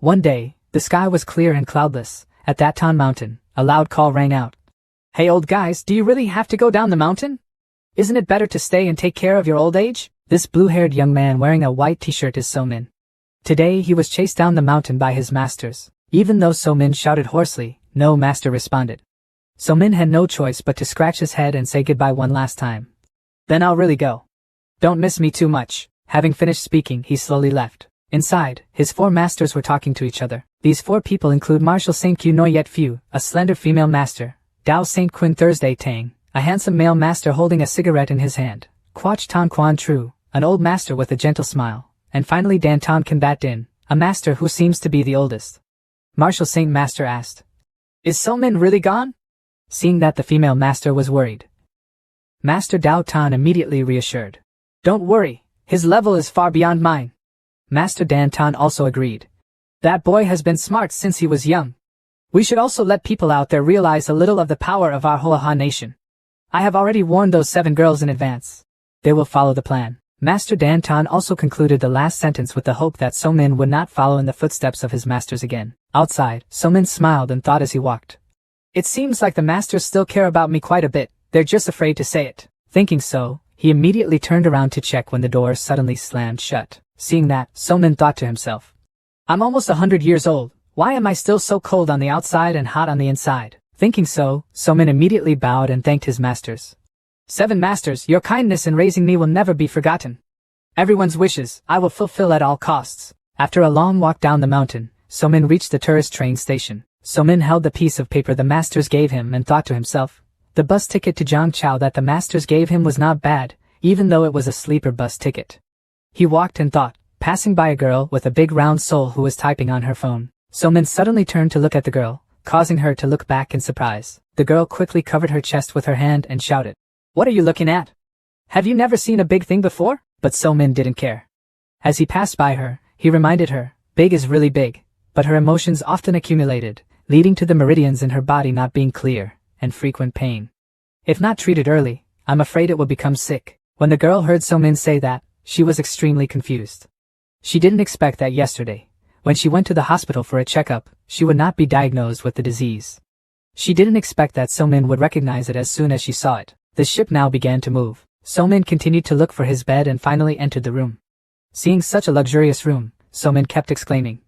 One day, the sky was clear and cloudless. At that town mountain, a loud call rang out. "Hey old guys, do you really have to go down the mountain? Isn't it better to stay and take care of your old age?" This blue-haired young man wearing a white t-shirt is So-min. Today he was chased down the mountain by his masters. Even though So-min shouted hoarsely, no master responded. So-min had no choice but to scratch his head and say goodbye one last time. "Then I'll really go. Don't miss me too much." Having finished speaking, he slowly left. Inside, his four masters were talking to each other. These four people include Marshal St. Q Noyet Fu, a slender female master, Dao St. Quin Thursday Tang, a handsome male master holding a cigarette in his hand, Quach Tan Quan Tru, an old master with a gentle smile, and finally Dan Tan Combat Din, a master who seems to be the oldest. Marshal Saint Master asked, "Is So-min really gone?" Seeing that the female master was worried, Master Dao Tan immediately reassured, "Don't worry, his level is far beyond mine." Master Dan Tan also agreed. "That boy has been smart since he was young. We should also let people out there realize a little of the power of our Hoaha nation. I have already warned those 7 girls in advance. They will follow the plan." Master Dan Tan also concluded the last sentence with the hope that So-min would not follow in the footsteps of his masters again. Outside, So-min smiled and thought as he walked, "It seems like the masters still care about me quite a bit, they're just afraid to say it." Thinking so, he immediately turned around to check when the door suddenly slammed shut. Seeing that, So-min thought to himself, "I'm almost 100 years old, why am I still so cold on the outside and hot on the inside?" Thinking so, So-min immediately bowed and thanked his masters. "7 masters, your kindness in raising me will never be forgotten. Everyone's wishes, I will fulfill at all costs." After a long walk down the mountain, So-min reached the tourist train station. So-min held the piece of paper the masters gave him and thought to himself, the bus ticket to Zhangchao that the masters gave him was not bad, even though it was a sleeper bus ticket. He walked and thought, passing by a girl with a big round soul who was typing on her phone. So-min suddenly turned to look at the girl, causing her to look back in surprise. The girl quickly covered her chest with her hand and shouted, "What are you looking at? Have you never seen a big thing before?" But So-min didn't care. As he passed by her, he reminded her, big is really big, but her emotions often accumulated, leading to the meridians in her body not being clear, and frequent pain. If not treated early, I'm afraid it will become sick. When the girl heard So-min say that, she was extremely confused. She didn't expect that yesterday, when she went to the hospital for a checkup, she would not be diagnosed with the disease. She didn't expect that So-min would recognize it as soon as she saw it. The ship now began to move. So-min continued to look for his bed and finally entered the room. Seeing such a luxurious room, So-min kept exclaiming,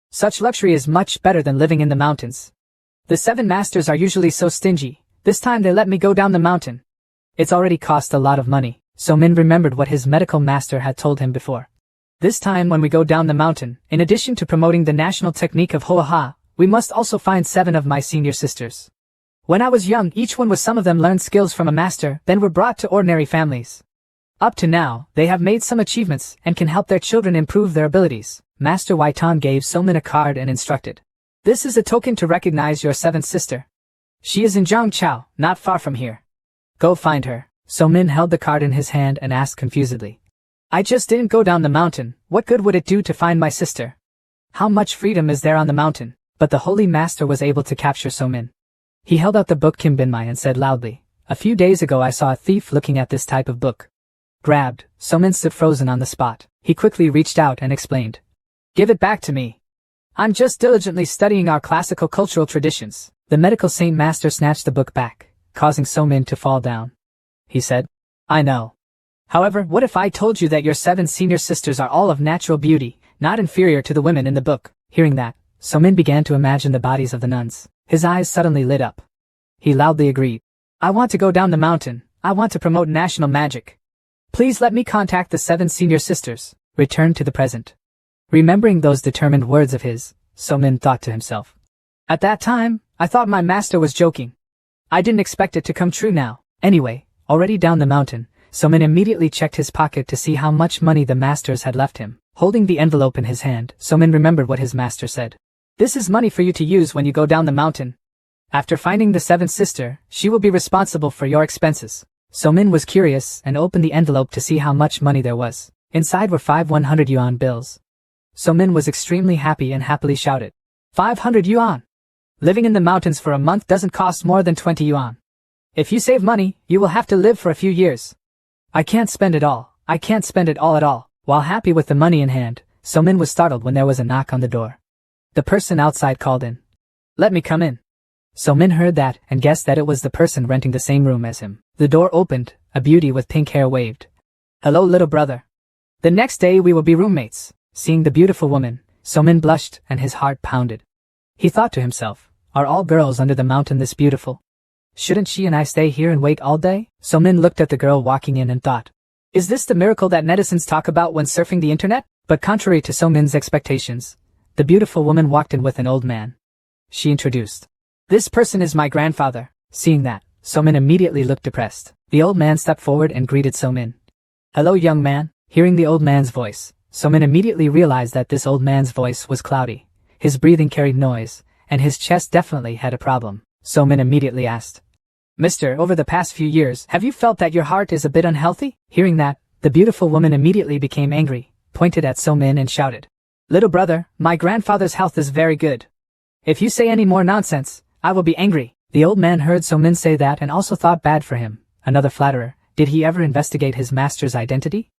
"Such luxury is much better than living in the mountains. The 7 masters are usually so stingy, this time they let me go down the mountain. It's already cost a lot of money." So-min remembered what his medical master had told him before. "This time when we go down the mountain, in addition to promoting the national technique of Hoaha, we must also find 7 of my senior sisters. When I was young, each one with some of them learned skills from a master, then were brought to ordinary families. Up to now, they have made some achievements and can help their children improve their abilities." Master Waitan gave So-min a card and instructed, "This is a token to recognize your 7th sister. She is in Zhangchao, not far from here. Go find her." So-min held the card in his hand and asked confusedly, "I just didn't go down the mountain, what good would it do to find my sister? How much freedom is there on the mountain?" But the holy master was able to capture So-min. He held out the book Kim Binmai and said loudly, "A few days ago I saw a thief looking at this type of book." Grabbed, So-min stood frozen on the spot. He quickly reached out and explained, "Give it back to me. I'm just diligently studying our classical cultural traditions." The medical saint master snatched the book back, causing So-min to fall down. He said, "I know. However, what if I told you that your 7 senior sisters are all of natural beauty, not inferior to the women in the book?" Hearing that, So-min began to imagine the bodies of the nuns. His eyes suddenly lit up. He loudly agreed, "I want to go down the mountain, I want to promote national magic. Please let me contact the 7 senior sisters." Return to the present. Remembering those determined words of his, So-min thought to himself, "At that time, I thought my master was joking. I didn't expect it to come true now." Anyway, already down the mountain, So-min immediately checked his pocket to see how much money the masters had left him. Holding the envelope in his hand, So-min remembered what his master said. "This is money for you to use when you go down the mountain. After finding the 7th sister, she will be responsible for your expenses." So-min was curious and opened the envelope to see how much money there was. Inside were 5 100 yuan bills. So-min was extremely happy and happily shouted, 500 yuan! Living in the mountains for a month doesn't cost more than 20 yuan. If you save money, you will have to live for a few years. I can't spend it all. I can't spend it all at all. While happy with the money in hand, So-min was startled when there was a knock on the door. The person outside called in. Let me come in. So Min heard that and guessed that it was the person renting the same room as him. The door opened, a beauty with pink hair waved. Hello, little brother. The next day we will be roommates. Seeing the beautiful woman, So Min blushed and his heart pounded. He thought to himself, are all girls under the mountain this beautiful? Shouldn't she and I stay here and wait all day? So Min looked at the girl walking in and thought, is this the miracle that netizens talk about when surfing the internet? But contrary to So Min's expectations, the beautiful woman walked in with an old man. She introduced. This person is my grandfather. Seeing that, So Min immediately looked depressed. The old man stepped forward and greeted So Min. Hello, young man. Hearing the old man's voice, So Min immediately realized that this old man's voice was cloudy. His breathing carried noise, and his chest definitely had a problem. So Min immediately asked, Mister, over the past few years, have you felt that your heart is a bit unhealthy? Hearing that, the beautiful woman immediately became angry, pointed at So Min and shouted, Little brother, my grandfather's health is very good. If you say any more nonsense, I will be angry. The old man heard So Min say that and also thought bad for him. Another flatterer. Did he ever investigate his master's identity?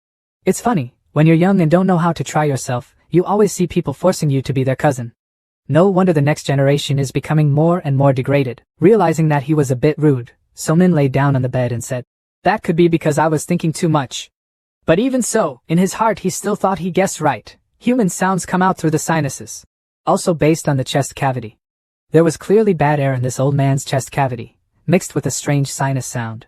It's funny, when you're young and don't know how to try yourself, you always see people forcing you to be their cousin. No wonder the next generation is becoming more and more degraded. Realizing that he was a bit rude, So Min lay down on the bed and said, that could be because I was thinking too much. But even so, in his heart he still thought he guessed right. Human sounds come out through the sinuses. Also based on the chest cavity. There was clearly bad air in this old man's chest cavity, mixed with a strange sinus sound.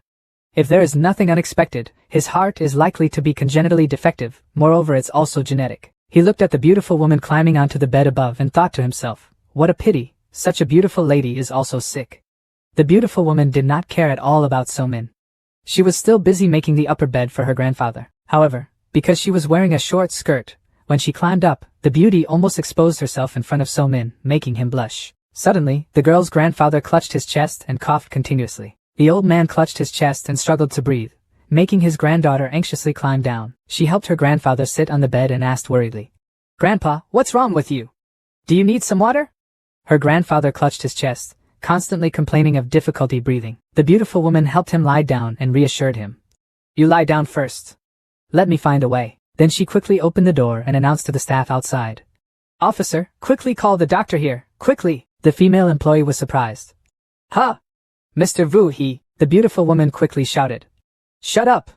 If there is nothing unexpected, his heart is likely to be congenitally defective, moreover it's also genetic. He looked at the beautiful woman climbing onto the bed above and thought to himself, what a pity, such a beautiful lady is also sick. The beautiful woman did not care at all about So Min. She was still busy making the upper bed for her grandfather. However, because she was wearing a short skirt, when she climbed up, the beauty almost exposed herself in front of So Min, making him blush. Suddenly, the girl's grandfather clutched his chest and coughed continuously. The old man clutched his chest and struggled to breathe, making his granddaughter anxiously climb down. She helped her grandfather sit on the bed and asked worriedly, Grandpa, what's wrong with you? Do you need some water? Her grandfather clutched his chest, constantly complaining of difficulty breathing. The beautiful woman helped him lie down and reassured him. You lie down first. Let me find a way. Then she quickly opened the door and announced to the staff outside. Officer, quickly call the doctor here, quickly. The female employee was surprised. Huh? Mr. Vu, the beautiful woman quickly shouted. Shut up.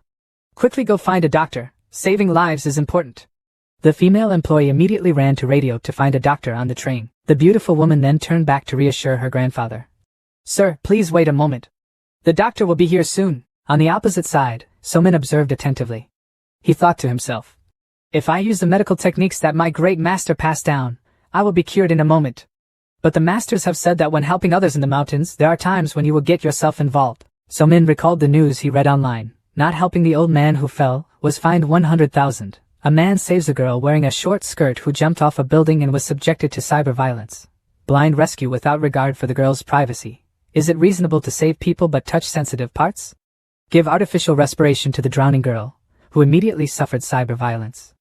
Quickly go find a doctor. Saving lives is important. The female employee immediately ran to radio to find a doctor on the train. The beautiful woman then turned back to reassure her grandfather. Sir, please wait a moment. The doctor will be here soon. On the opposite side, So Min observed attentively. He thought to himself, if I use the medical techniques that my great master passed down, I will be cured in a moment. But the masters have said that when helping others in the mountains, there are times when you will get yourself involved. So Min recalled the news he read online. Not helping the old man who fell was fined 100,000. A man saves a girl wearing a short skirt who jumped off a building and was subjected to cyber violence. Blind rescue without regard for the girl's privacy. Is it reasonable to save people but touch sensitive parts? Give artificial respiration to the drowning girl, who immediately suffered cyber violence.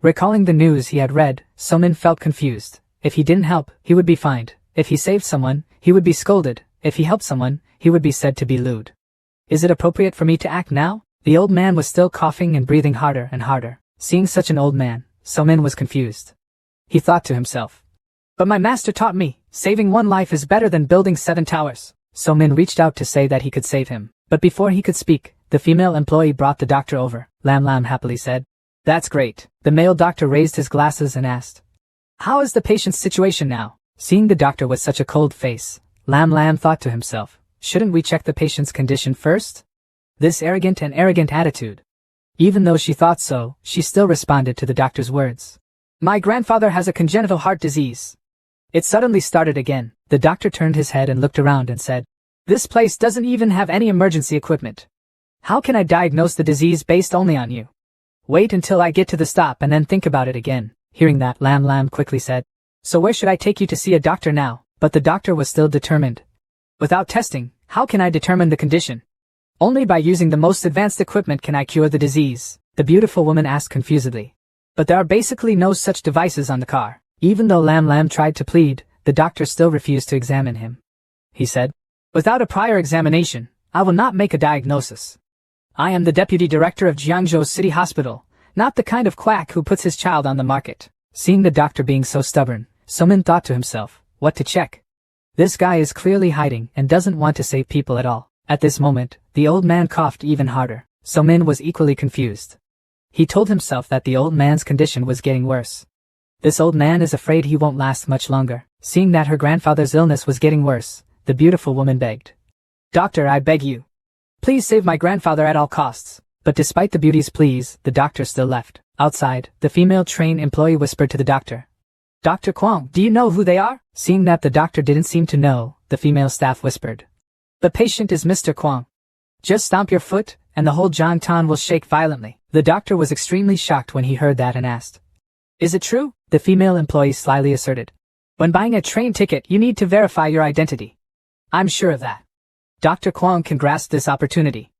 Recalling the news he had read, So Min felt confused. If he didn't help, he would be fined. If he saved someone, he would be scolded. If he helped someone, he would be said to be lewd. Is it appropriate for me to act now? The old man was still coughing and breathing harder and harder. Seeing such an old man, So Min was confused. He thought to himself, but my master taught me, saving one life is better than building 7 towers. So Min reached out to say that he could save him. But before he could speak, the female employee brought the doctor over. Lam Lam happily said, that's great. The male doctor raised his glasses and asked, how is the patient's situation now? Seeing the doctor with such a cold face, Lam Lam thought to himself, shouldn't we check the patient's condition first? This arrogant attitude. Even though she thought so, she still responded to the doctor's words. My grandfather has a congenital heart disease. It suddenly started again. The doctor turned his head and looked around and said, this place doesn't even have any emergency equipment. How can I diagnose the disease based only on you? Wait until I get to the stop and then think about it again. Hearing that, Lam Lam quickly said, so where should I take you to see a doctor now? But the doctor was still determined. Without testing, how can I determine the condition? Only by using the most advanced equipment can I cure the disease, the beautiful woman asked confusedly. But there are basically no such devices on the car. Even though Lam Lam tried to plead, the doctor still refused to examine him. He said, without a prior examination, I will not make a diagnosis. I am the deputy director of Jiangzhou City Hospital, not the kind of quack who puts his child on the market. Seeing the doctor being so stubborn, Somin thought to himself, what to check? This guy is clearly hiding and doesn't want to save people at all. At this moment, the old man coughed even harder. Somin was equally confused. He told himself that the old man's condition was getting worse. This old man is afraid he won't last much longer. Seeing that her grandfather's illness was getting worse, the beautiful woman begged. Doctor, I beg you. Please save my grandfather at all costs. But despite the beauty's pleas, the doctor still left. Outside, the female train employee whispered to the doctor. Dr. Kwong, do you know who they are? Seeing that the doctor didn't seem to know, the female staff whispered. The patient is Mr. Kwong. Just stomp your foot, and the whole Jiangtan will shake violently. The doctor was extremely shocked when he heard that and asked. Is it true? The female employee slyly asserted. When buying a train ticket, you need to verify your identity. I'm sure of that. Dr. Kwong can grasp this opportunity.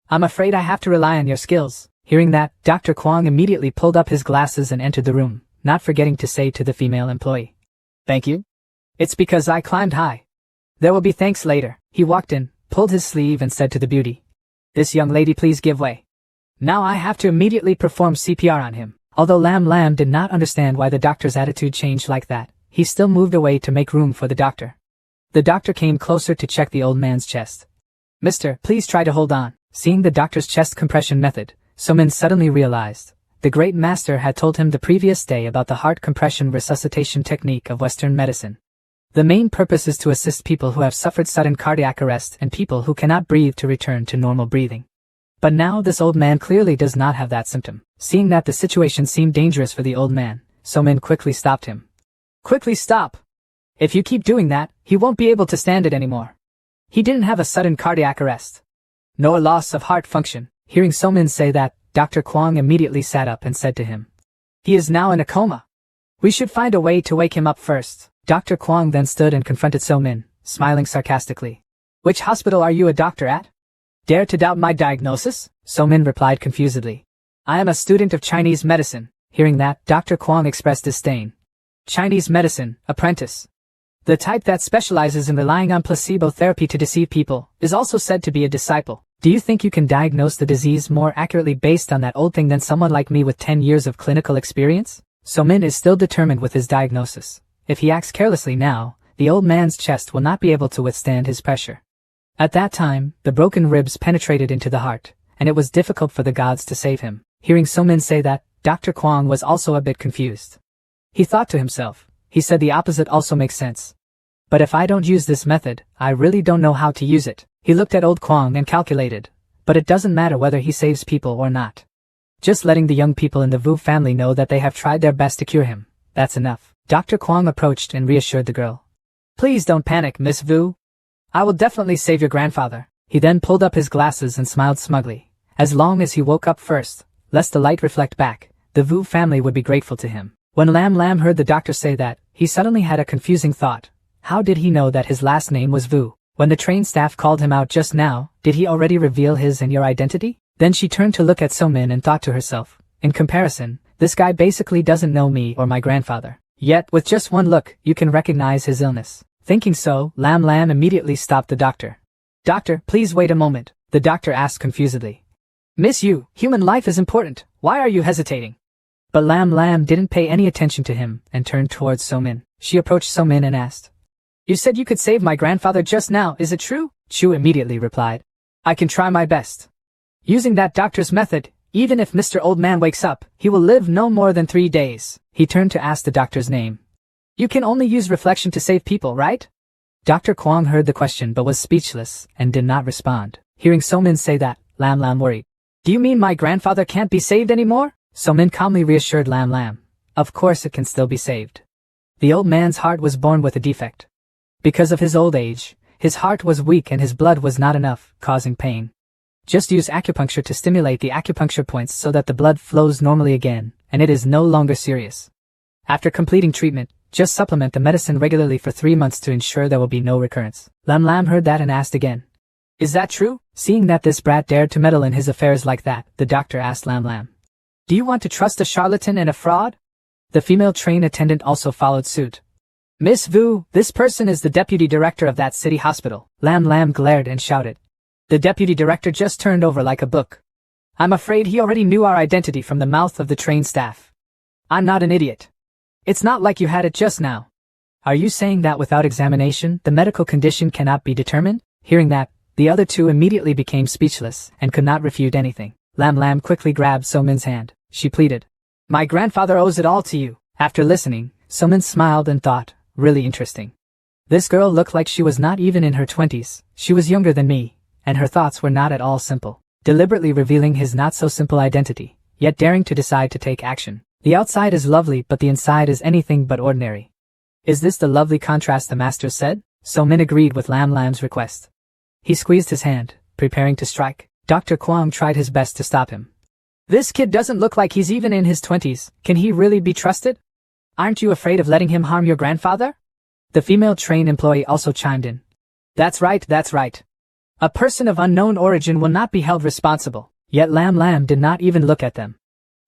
I'm afraid I have to rely on your skills. Hearing that, Dr. Kwong immediately pulled up his glasses and entered the room, not forgetting to say to the female employee. Thank you. It's because I climbed high. There will be thanks later. He walked in, pulled his sleeve and said to the beauty. This young lady please give way. Now I have to immediately perform CPR on him. Although Lam Lam did not understand why the doctor's attitude changed like that, he still moved away to make room for the doctor. The doctor came closer to check the old man's chest. Mister, please try to hold on. Seeing the doctor's chest compression method, Somin suddenly realized. The great master had told him the previous day about the heart compression resuscitation technique of Western medicine. The main purpose is to assist people who have suffered sudden cardiac arrest and people who cannot breathe to return to normal breathing. But now this old man clearly does not have that symptom. Seeing that the situation seemed dangerous for the old man, Somin quickly stopped him. Quickly stop! If you keep doing that, he won't be able to stand it anymore. He didn't have a sudden cardiac arrest, nor loss of heart function. Hearing Somin say that, Dr. Kwong immediately sat up and said to him. He is now in a coma. We should find a way to wake him up first. Dr. Kwong then stood and confronted Somin, smiling sarcastically. Which hospital are you a doctor at? Dare to doubt my diagnosis? Somin replied confusedly. I am a student of Chinese medicine. Hearing that, Dr. Kwong expressed disdain. Chinese medicine, apprentice. The type that specializes in relying on placebo therapy to deceive people, is also said to be a disciple. Do you think you can diagnose the disease more accurately based on that old thing than someone like me with 10 years of clinical experience? Somin is still determined with his diagnosis. If he acts carelessly now, the old man's chest will not be able to withstand his pressure. At that time, the broken ribs penetrated into the heart, and it was difficult for the gods to save him. Hearing Somin say that, Dr. Kwong was also a bit confused. He thought to himself. He said the opposite also makes sense. But if I don't use this method, I really don't know how to use it. He looked at old Kwong and calculated. But it doesn't matter whether he saves people or not. Just letting the young people in the Vu family know that they have tried their best to cure him. That's enough. Dr. Kwong approached and reassured the girl. Please don't panic, Miss Vu. I will definitely save your grandfather. He then pulled up his glasses and smiled smugly. As long as he woke up first, lest the light reflect back, the Vu family would be grateful to him. When Lam Lam heard the doctor say that, he suddenly had a confusing thought. How did he know that his last name was Vu? When the train staff called him out just now, did he already reveal his and your identity? Then she turned to look at Somin and thought to herself, in comparison, this guy basically doesn't know me or my grandfather. Yet, with just one look, you can recognize his illness. Thinking so, Lam Lam immediately stopped the doctor. Doctor, please wait a moment, the doctor asked confusedly. Miss Yu, human life is important, why are you hesitating? But Lam Lam didn't pay any attention to him and turned towards Somin. She approached Somin and asked. You said you could save my grandfather just now, is it true? Chu immediately replied. I can try my best. Using that doctor's method, even if Mr. Old Man wakes up, he will live no more than 3 days. He turned to ask the doctor's name. You can only use reflection to save people, right? Dr. Kwong heard the question but was speechless and did not respond. Hearing Somin say that, Lam Lam worried. Do you mean my grandfather can't be saved anymore? Somin calmly reassured Lam Lam. Of course it can still be saved. The old man's heart was born with a defect. Because of his old age, his heart was weak and his blood was not enough, causing pain. Just use acupuncture to stimulate the acupuncture points so that the blood flows normally again, and it is no longer serious. After completing treatment, just supplement the medicine regularly for 3 months to ensure there will be no recurrence. Lam Lam heard that and asked again. Is that true? Seeing that this brat dared to meddle in his affairs like that, the doctor asked Lam Lam. Do you want to trust a charlatan and a fraud? The female train attendant also followed suit. Miss Vu, this person is the deputy director of that city hospital. Lam Lam glared and shouted. The deputy director just turned over like a book. I'm afraid he already knew our identity from the mouth of the train staff. I'm not an idiot. It's not like you had it just now. Are you saying that without examination, the medical condition cannot be determined? Hearing that, the other two immediately became speechless and could not refute anything. Lam Lam quickly grabbed So-min's hand. She pleaded. My grandfather owes it all to you. After listening, So-min smiled and thought, really interesting. This girl looked like she was not even in her 20s. She was younger than me, and her thoughts were not at all simple. Deliberately revealing his not-so-simple identity, yet daring to decide to take action. The outside is lovely, but the inside is anything but ordinary. Is this the lovely contrast the master said? So-min agreed with Lam Lam's request. He squeezed his hand, preparing to strike. Dr. Kwong tried his best to stop him. This kid doesn't look like he's even in his 20s. Can he really be trusted? Aren't you afraid of letting him harm your grandfather? The female train employee also chimed in. That's right, that's right. A person of unknown origin will not be held responsible. Yet Lam Lam did not even look at them.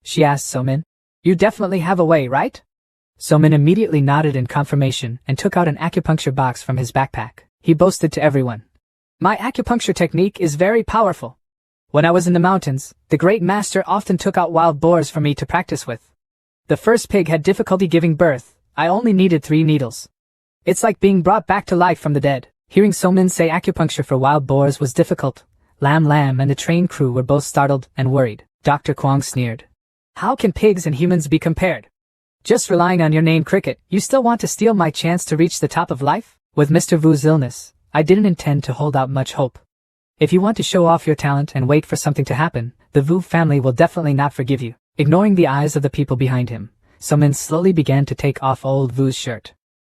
She asked So-min. You definitely have a way, right? So-min immediately nodded in confirmation and took out an acupuncture box from his backpack. He boasted to everyone. My acupuncture technique is very powerful. When I was in the mountains, the great master often took out wild boars for me to practice with. The first pig had difficulty giving birth. I only needed 3 needles. It's like being brought back to life from the dead. Hearing So-min say acupuncture for wild boars was difficult, Lam Lam and the train crew were both startled and worried. Dr. Kwong sneered. How can pigs and humans be compared? Just relying on your name Cricket, you still want to steal my chance to reach the top of life? With Mr. Vu's illness, I didn't intend to hold out much hope. If you want to show off your talent and wait for something to happen, the Vu family will definitely not forgive you. Ignoring the eyes of the people behind him, So-min slowly began to take off old Vu's shirt.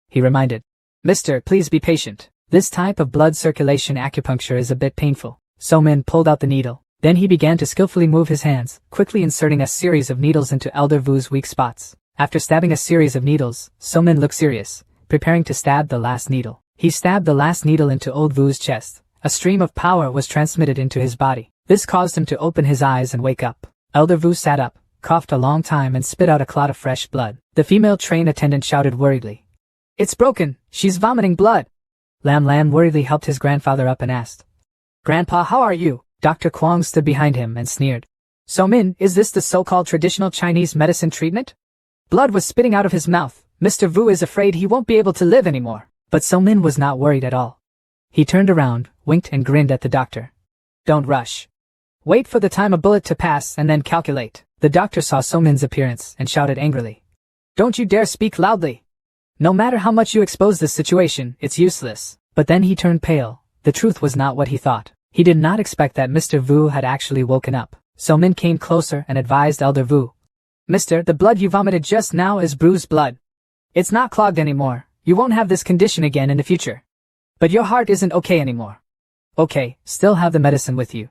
He reminded, Mister, please be patient. This type of blood circulation acupuncture is a bit painful. So-min pulled out the needle. Then he began to skillfully move his hands, quickly inserting a series of needles into Elder Vu's weak spots. After stabbing a series of needles, So-min looked serious, preparing to stab the last needle. He stabbed the last needle into old Vu's chest. A stream of power was transmitted into his body. This caused him to open his eyes and wake up. Elder Vu sat up, coughed a long time and spit out a clot of fresh blood. The female train attendant shouted worriedly. It's broken. She's vomiting blood. Lam Lam worriedly helped his grandfather up and asked. Grandpa, how are you? Dr. Kwong stood behind him and sneered. So-min, is this the so-called traditional Chinese medicine treatment? Blood was spitting out of his mouth. Mr. Vu is afraid he won't be able to live anymore. But So-min was not worried at all. He turned around, winked and grinned at the doctor. Don't rush. Wait for the time a bullet to pass and then calculate. The doctor saw So-min's appearance and shouted angrily. Don't you dare speak loudly. No matter how much you expose this situation, it's useless. But then he turned pale. The truth was not what he thought. He did not expect that Mr. Vu had actually woken up. So-min came closer and advised Elder Vu. Mister, the blood you vomited just now is bruised blood. It's not clogged anymore. You won't have this condition again in the future. But your heart isn't okay anymore. Okay, still have the medicine with you.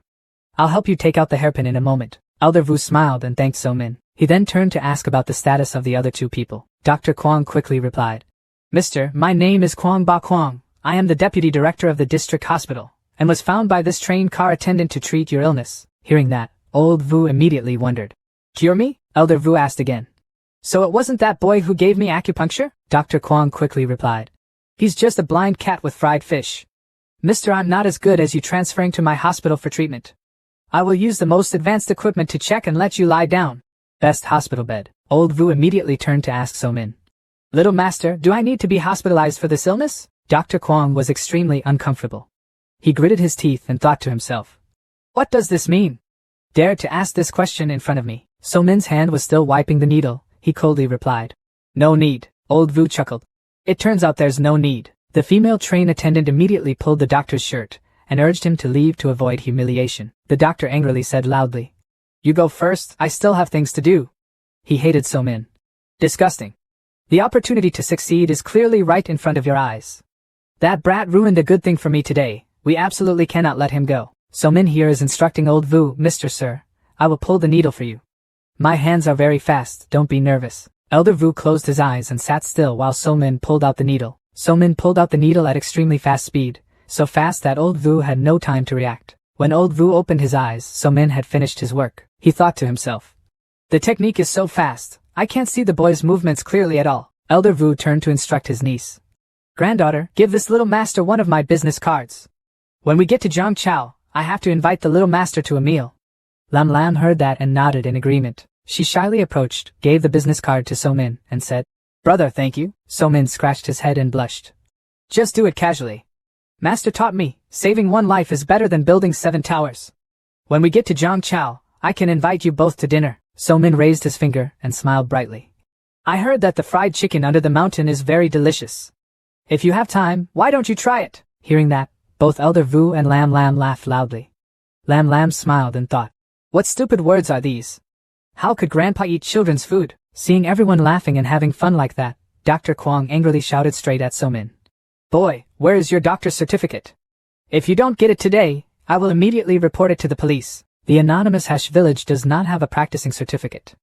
I'll help you take out the hairpin in a moment. Elder Vu smiled and thanked So-min. He then turned to ask about the status of the other 2 people. Dr. Kwong quickly replied. Mister, my name is Kwong Ba Kwong. I am the deputy director of the district hospital, and was found by this train car attendant to treat your illness. Hearing that, old Vu immediately wondered. Cure me? Elder Vu asked again. So it wasn't that boy who gave me acupuncture? Dr. Kwong quickly replied. He's just a blind cat with fried fish. Mister, I'm not as good as you transferring to my hospital for treatment. I will use the most advanced equipment to check and let you lie down. Best hospital bed. Old Vu immediately turned to ask So-min. Little master, do I need to be hospitalized for this illness? Dr. Kwong was extremely uncomfortable. He gritted his teeth and thought to himself. What does this mean? Dare to ask this question in front of me. So-min's hand was still wiping the needle. He coldly replied. No need. Old Vu chuckled. It turns out there's no need. The female train attendant immediately pulled the doctor's shirt and urged him to leave to avoid humiliation. The doctor angrily said loudly. You go first, I still have things to do. He hated So-min. Disgusting. The opportunity to succeed is clearly right in front of your eyes. That brat ruined a good thing for me today. We absolutely cannot let him go. So-min here is instructing old Vu. Mr. Sir, I will pull the needle for you. My hands are very fast, don't be nervous. Elder Vu closed his eyes and sat still while So-min pulled out the needle. So-min pulled out the needle at extremely fast speed, so fast that old Vu had no time to react. When old Vu opened his eyes, So-min had finished his work. He thought to himself. The technique is so fast, I can't see the boy's movements clearly at all. Elder Vu turned to instruct his niece. Granddaughter, give this little master one of my business cards. When we get to Zhangchao, I have to invite the little master to a meal. Lam Lam heard that and nodded in agreement. She shyly approached, gave the business card to So-min, and said, Brother, thank you. So-min scratched his head and blushed. Just do it casually. Master taught me, saving one life is better than building 7 towers. When we get to Zhangchao, I can invite you both to dinner. So-min raised his finger and smiled brightly. I heard that the fried chicken under the mountain is very delicious. If you have time, why don't you try it? Hearing that, both Elder Vu and Lam Lam laughed loudly. Lam Lam smiled and thought, what stupid words are these? How could Grandpa eat children's food? Seeing everyone laughing and having fun like that, Dr. Kwong angrily shouted straight at So-min. Boy, where is your doctor's certificate? If you don't get it today, I will immediately report it to the police. The anonymous Hesh village does not have a practicing certificate.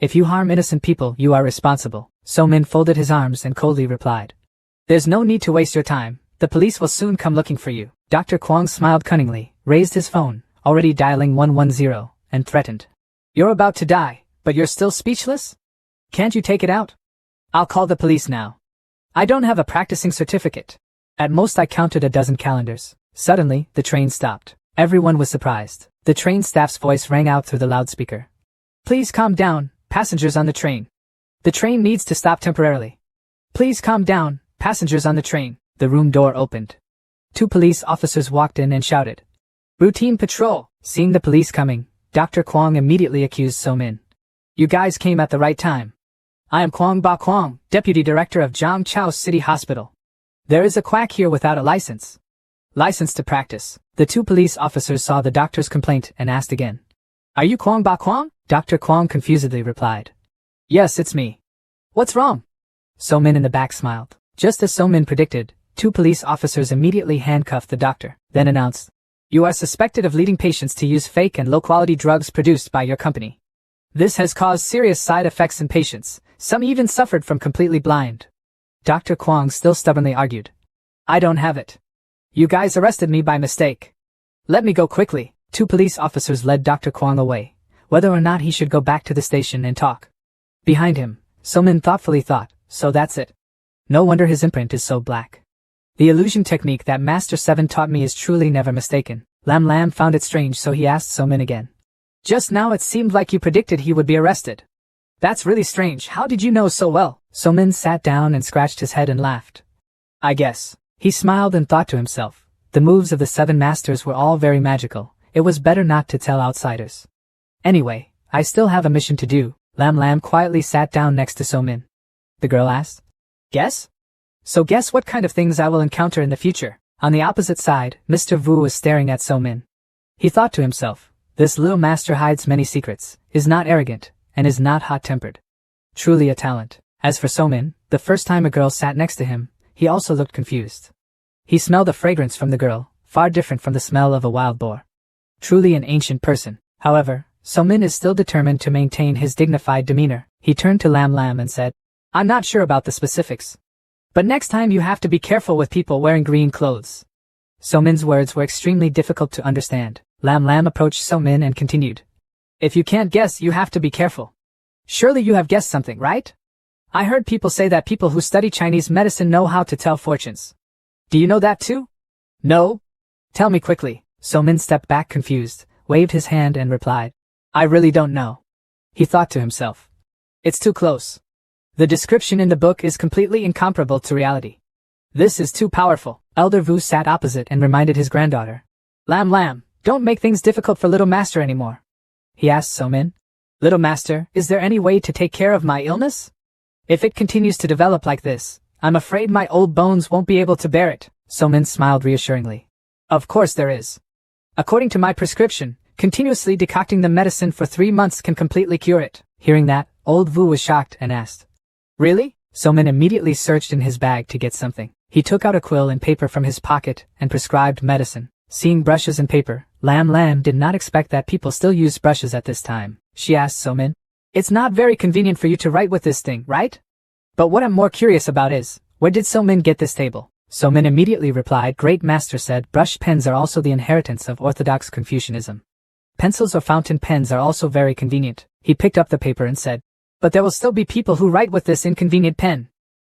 If you harm innocent people, you are responsible. So-min folded his arms and coldly replied. There's no need to waste your time. The police will soon come looking for you. Dr. Kwong smiled cunningly, raised his phone, already dialing 110, and threatened. You're about to die, but you're still speechless? Can't you take it out? I'll call the police now. I don't have a practicing certificate. At most I counted a dozen calendars. Suddenly, the train stopped. Everyone was surprised. The train staff's voice rang out through the loudspeaker. Please calm down, passengers on the train. The train needs to stop temporarily. Please calm down, passengers on the train. The room door opened. 2 police officers walked in and shouted. Routine patrol. Seeing the police coming, Dr. Kwong immediately accused So-min. You guys came at the right time. I am Kwong Ba Kwong, Deputy Director of Zhangchao City Hospital. There is a quack here without a license. License to practice. The 2 police officers saw the doctor's complaint and asked again. Are you Kwong Ba Kwong? Dr. Kwong confusedly replied. Yes, it's me. What's wrong? So-min in the back smiled. Just as So-min predicted, 2 police officers immediately handcuffed the doctor, then announced. You are suspected of leading patients to use fake and low-quality drugs produced by your company. This has caused serious side effects in patients. Some even suffered from completely blind. Dr. Kwong still stubbornly argued. I don't have it. You guys arrested me by mistake. Let me go quickly. 2 police officers led Dr. Kwong away, whether or not he should go back to the station and talk. Behind him, So-min thoughtfully thought, so that's it. No wonder his imprint is so black. The illusion technique that Master 7 taught me is truly never mistaken. Lam Lam found it strange, so he asked So-min again. Just now it seemed like you predicted he would be arrested. That's really strange. How did you know so well? So-min sat down and scratched his head and laughed. I guess. He smiled and thought to himself. The moves of the 7 masters were all very magical. It was better not to tell outsiders. Anyway, I still have a mission to do. Lam Lam quietly sat down next to So-min. The girl asked. Guess? So guess what kind of things I will encounter in the future. On the opposite side, Mr. Vu was staring at So-min. He thought to himself, this little master hides many secrets, is not arrogant, and is not hot-tempered. Truly a talent. As for So-min, the first time a girl sat next to him, he also looked confused. He smelled a fragrance from the girl, far different from the smell of a wild boar. Truly an ancient person. However, So-min is still determined to maintain his dignified demeanor. He turned to Lam Lam and said, I'm not sure about the specifics. But next time you have to be careful with people wearing green clothes. So-min's words were extremely difficult to understand. Lam Lam approached So-min and continued. If you can't guess, you have to be careful. Surely you have guessed something, right? I heard people say that people who study Chinese medicine know how to tell fortunes. Do you know that too? No? Tell me quickly. So-min stepped back confused, waved his hand and replied. I really don't know. He thought to himself. It's too close. The description in the book is completely incomparable to reality. This is too powerful. Elder Vu sat opposite and reminded his granddaughter. Lam Lam, don't make things difficult for little master anymore. He asked So-min. Little master, is there any way to take care of my illness? If it continues to develop like this, I'm afraid my old bones won't be able to bear it. So-min smiled reassuringly. Of course there is. According to my prescription, continuously decocting the medicine for 3 months can completely cure it. Hearing that, old Vu was shocked and asked. Really? So-min immediately searched in his bag to get something. He took out a quill and paper from his pocket and prescribed medicine. Seeing brushes and paper, Lam Lam did not expect that people still used brushes at this time. She asked So-min. It's not very convenient for you to write with this thing, right? But what I'm more curious about is, where did So-min get this table? So-min immediately replied, Great Master said brush pens are also the inheritance of orthodox Confucianism. Pencils or fountain pens are also very convenient. He picked up the paper and said, but there will still be people who write with this inconvenient pen.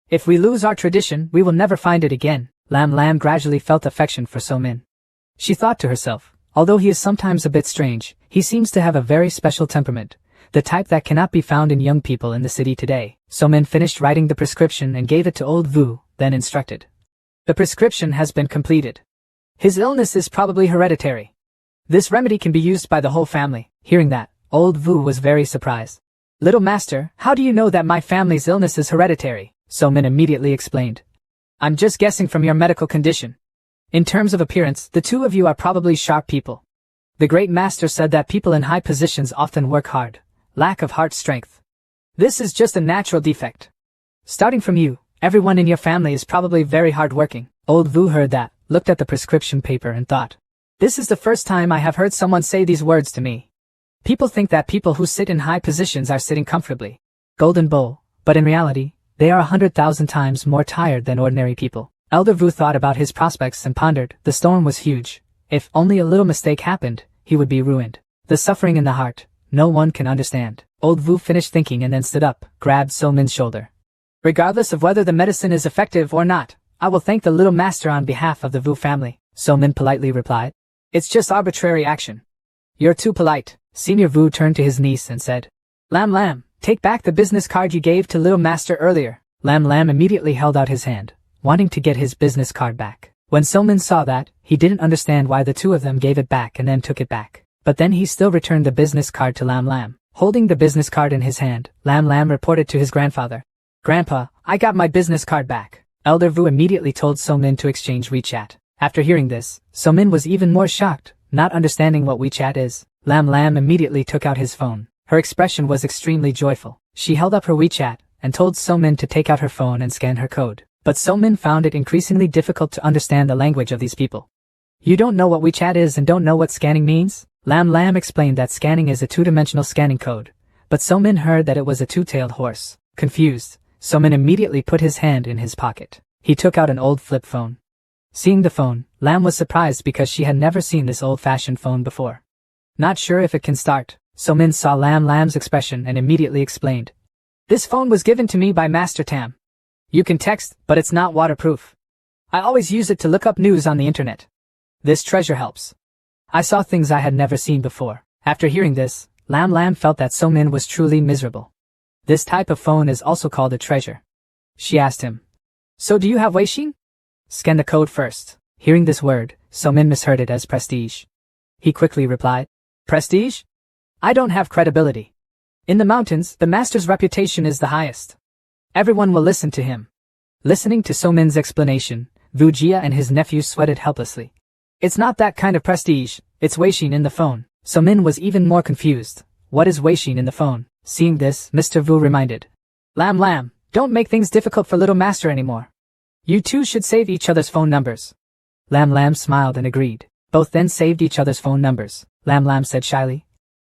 If we lose our tradition, we will never find it again. Lam Lam gradually felt affection for So-min. She thought to herself, although he is sometimes a bit strange, he seems to have a very special temperament. the type that cannot be found in young people in the city today. So-min finished writing the prescription and gave it to old Vu, then instructed. The prescription has been completed. His illness is probably hereditary. This remedy can be used by the whole family. Hearing that, old Vu was very surprised. Little master, how do you know that my family's illness is hereditary? So-min immediately explained. I'm just guessing from your medical condition. In terms of appearance, the two of you are probably sharp people. The great master said that people in high positions often work hard. Lack of heart strength. This is just a natural defect. Starting from you, everyone in your family is probably very hard-working. Old Vu heard that, looked at the prescription paper and thought, this is the first time I have heard someone say these words to me. People think that people who sit in high positions are sitting comfortably. Golden bowl, but in reality, they are 100,000 times more tired than ordinary people. Elder Vu thought about his prospects and pondered. The storm was huge. If only a little mistake happened, he would be ruined. The suffering in the heart, no one can understand. Old Vu finished thinking and then stood up, grabbed So-min's shoulder. Regardless of whether the medicine is effective or not, I will thank the little master on behalf of the Vu family, So-min politely replied. It's just arbitrary action. You're too polite. Senior Vu turned to his niece and said, Lam Lam, take back the business card you gave to little master earlier. Lam Lam immediately held out his hand, wanting to get his business card back. When So-min saw that, he didn't understand why the two of them gave it back and then took it back. But then he still returned the business card to Lam Lam. Holding the business card in his hand, Lam Lam reported to his grandfather. Grandpa, I got my business card back. Elder Vu immediately told So-min to exchange WeChat. After hearing this, So-min was even more shocked, not understanding what WeChat is. Lam Lam immediately took out his phone. Her expression was extremely joyful. She held up her WeChat and told So-min to take out her phone and scan her code. But So-min found it increasingly difficult to understand the language of these people. You don't know what WeChat is and don't know what scanning means? Lam Lam explained that scanning is a two-dimensional scanning code, but So-min heard that it was a two-tailed horse. Confused, So-min immediately put his hand in his pocket. He took out an old flip phone. Seeing the phone, Lam was surprised because she had never seen this old-fashioned phone before. Not sure if it can start, So-min saw Lam Lam's expression and immediately explained. This phone was given to me by Master Tam. You can text, but it's not waterproof. I always use it to look up news on the internet. This treasure helps. I saw things I had never seen before. After hearing this, Lam Lam felt that So-min was truly miserable. This type of phone is also called a treasure. She asked him. So do you have Weixin? Scan the code first. Hearing this word, So-min misheard it as prestige. He quickly replied. Prestige? I don't have credibility. In the mountains, the master's reputation is the highest. Everyone will listen to him. Listening to So-min's explanation, Vu Jia and his nephew sweated helplessly. It's not that kind of prestige, it's Weixin in the phone. So-min was even more confused. What is Weixin in the phone? Seeing this, Mr. Vu reminded. Lam Lam, don't make things difficult for little master anymore. You two should save each other's phone numbers. Lam Lam smiled and agreed. Both then saved each other's phone numbers. Lam Lam said shyly.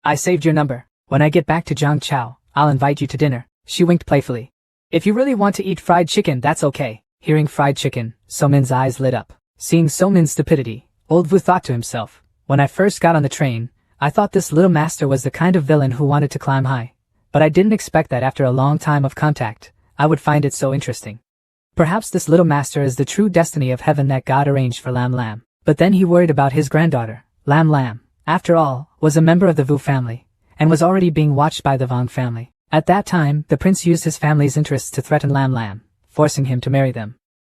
I saved your number. When I get back to Zhangchao, I'll invite you to dinner. She winked playfully. If you really want to eat fried chicken, that's okay. Hearing fried chicken, So-min's eyes lit up. Seeing So-min's stupidity, old Vu thought to himself, when I first got on the train, I thought this little master was the kind of villain who wanted to climb high. But I didn't expect that after a long time of contact, I would find it so interesting. Perhaps this little master is the true destiny of heaven that God arranged for Lam Lam. But then he worried about his granddaughter. Lam Lam, after all, was a member of the Vu family, and was already being watched by the Vong family. At that time, the prince used his family's interests to threaten Lam Lam, forcing him to marry them.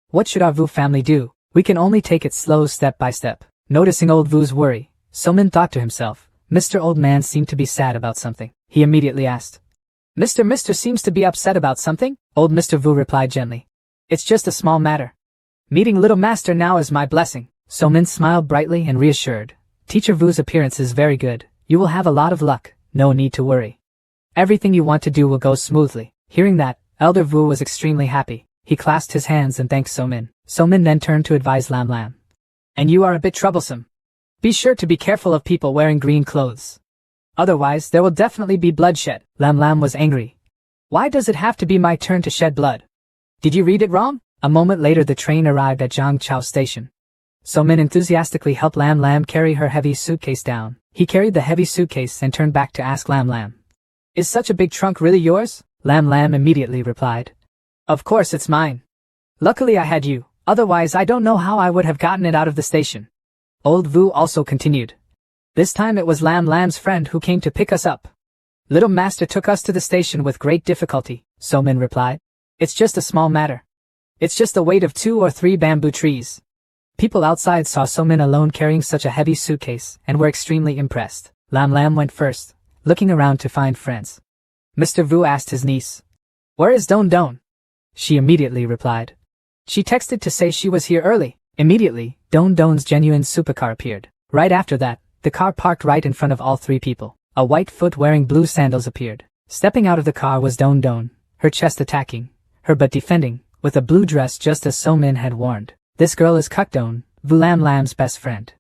What should our Vu family do? We can only take it slow step by step. Noticing old Vu's worry, So-min thought to himself, Mr. Old Man seemed to be sad about something. He immediately asked, Mr. seems to be upset about something? Old Mr. Vu replied gently. It's just a small matter. Meeting little master now is my blessing. So-min smiled brightly and reassured. Teacher Vu's appearance is very good. You will have a lot of luck, no need to worry. Everything you want to do will go smoothly. Hearing that, Elder Vu was extremely happy. He clasped his hands and thanked So-min. So-min then turned to advise Lam Lam. And you are a bit troublesome. Be sure to be careful of people wearing green clothes. Otherwise, there will definitely be bloodshed. Lam Lam was angry. Why does it have to be my turn to shed blood? Did you read it wrong? A moment later the train arrived at Zhangchao station. So-min enthusiastically helped Lam Lam carry her heavy suitcase down. He carried the heavy suitcase and turned back to ask Lam Lam. Is such a big trunk really yours? Lam Lam immediately replied. Of course it's mine. Luckily I had you, otherwise I don't know how I would have gotten it out of the station. Old Vu also continued. This time it was Lam Lam's friend who came to pick us up. Little master took us to the station with great difficulty, So-min replied. It's just a small matter. It's just the weight of 2 or 3 bamboo trees. People outside saw So-min alone carrying such a heavy suitcase and were extremely impressed. Lam Lam went first, looking around to find friends. Mr. Vu asked his niece, "Where is Don Don?" She immediately replied. She texted to say she was here early. Immediately, Don Don's genuine supercar appeared. Right after that, the car parked right in front of all 3 people. A white foot wearing blue sandals appeared. Stepping out of the car was Don Don, her chest attacking, her butt defending, with a blue dress just as So-min had warned. This girl is Kukdon, Vu Lam Lam's best friend.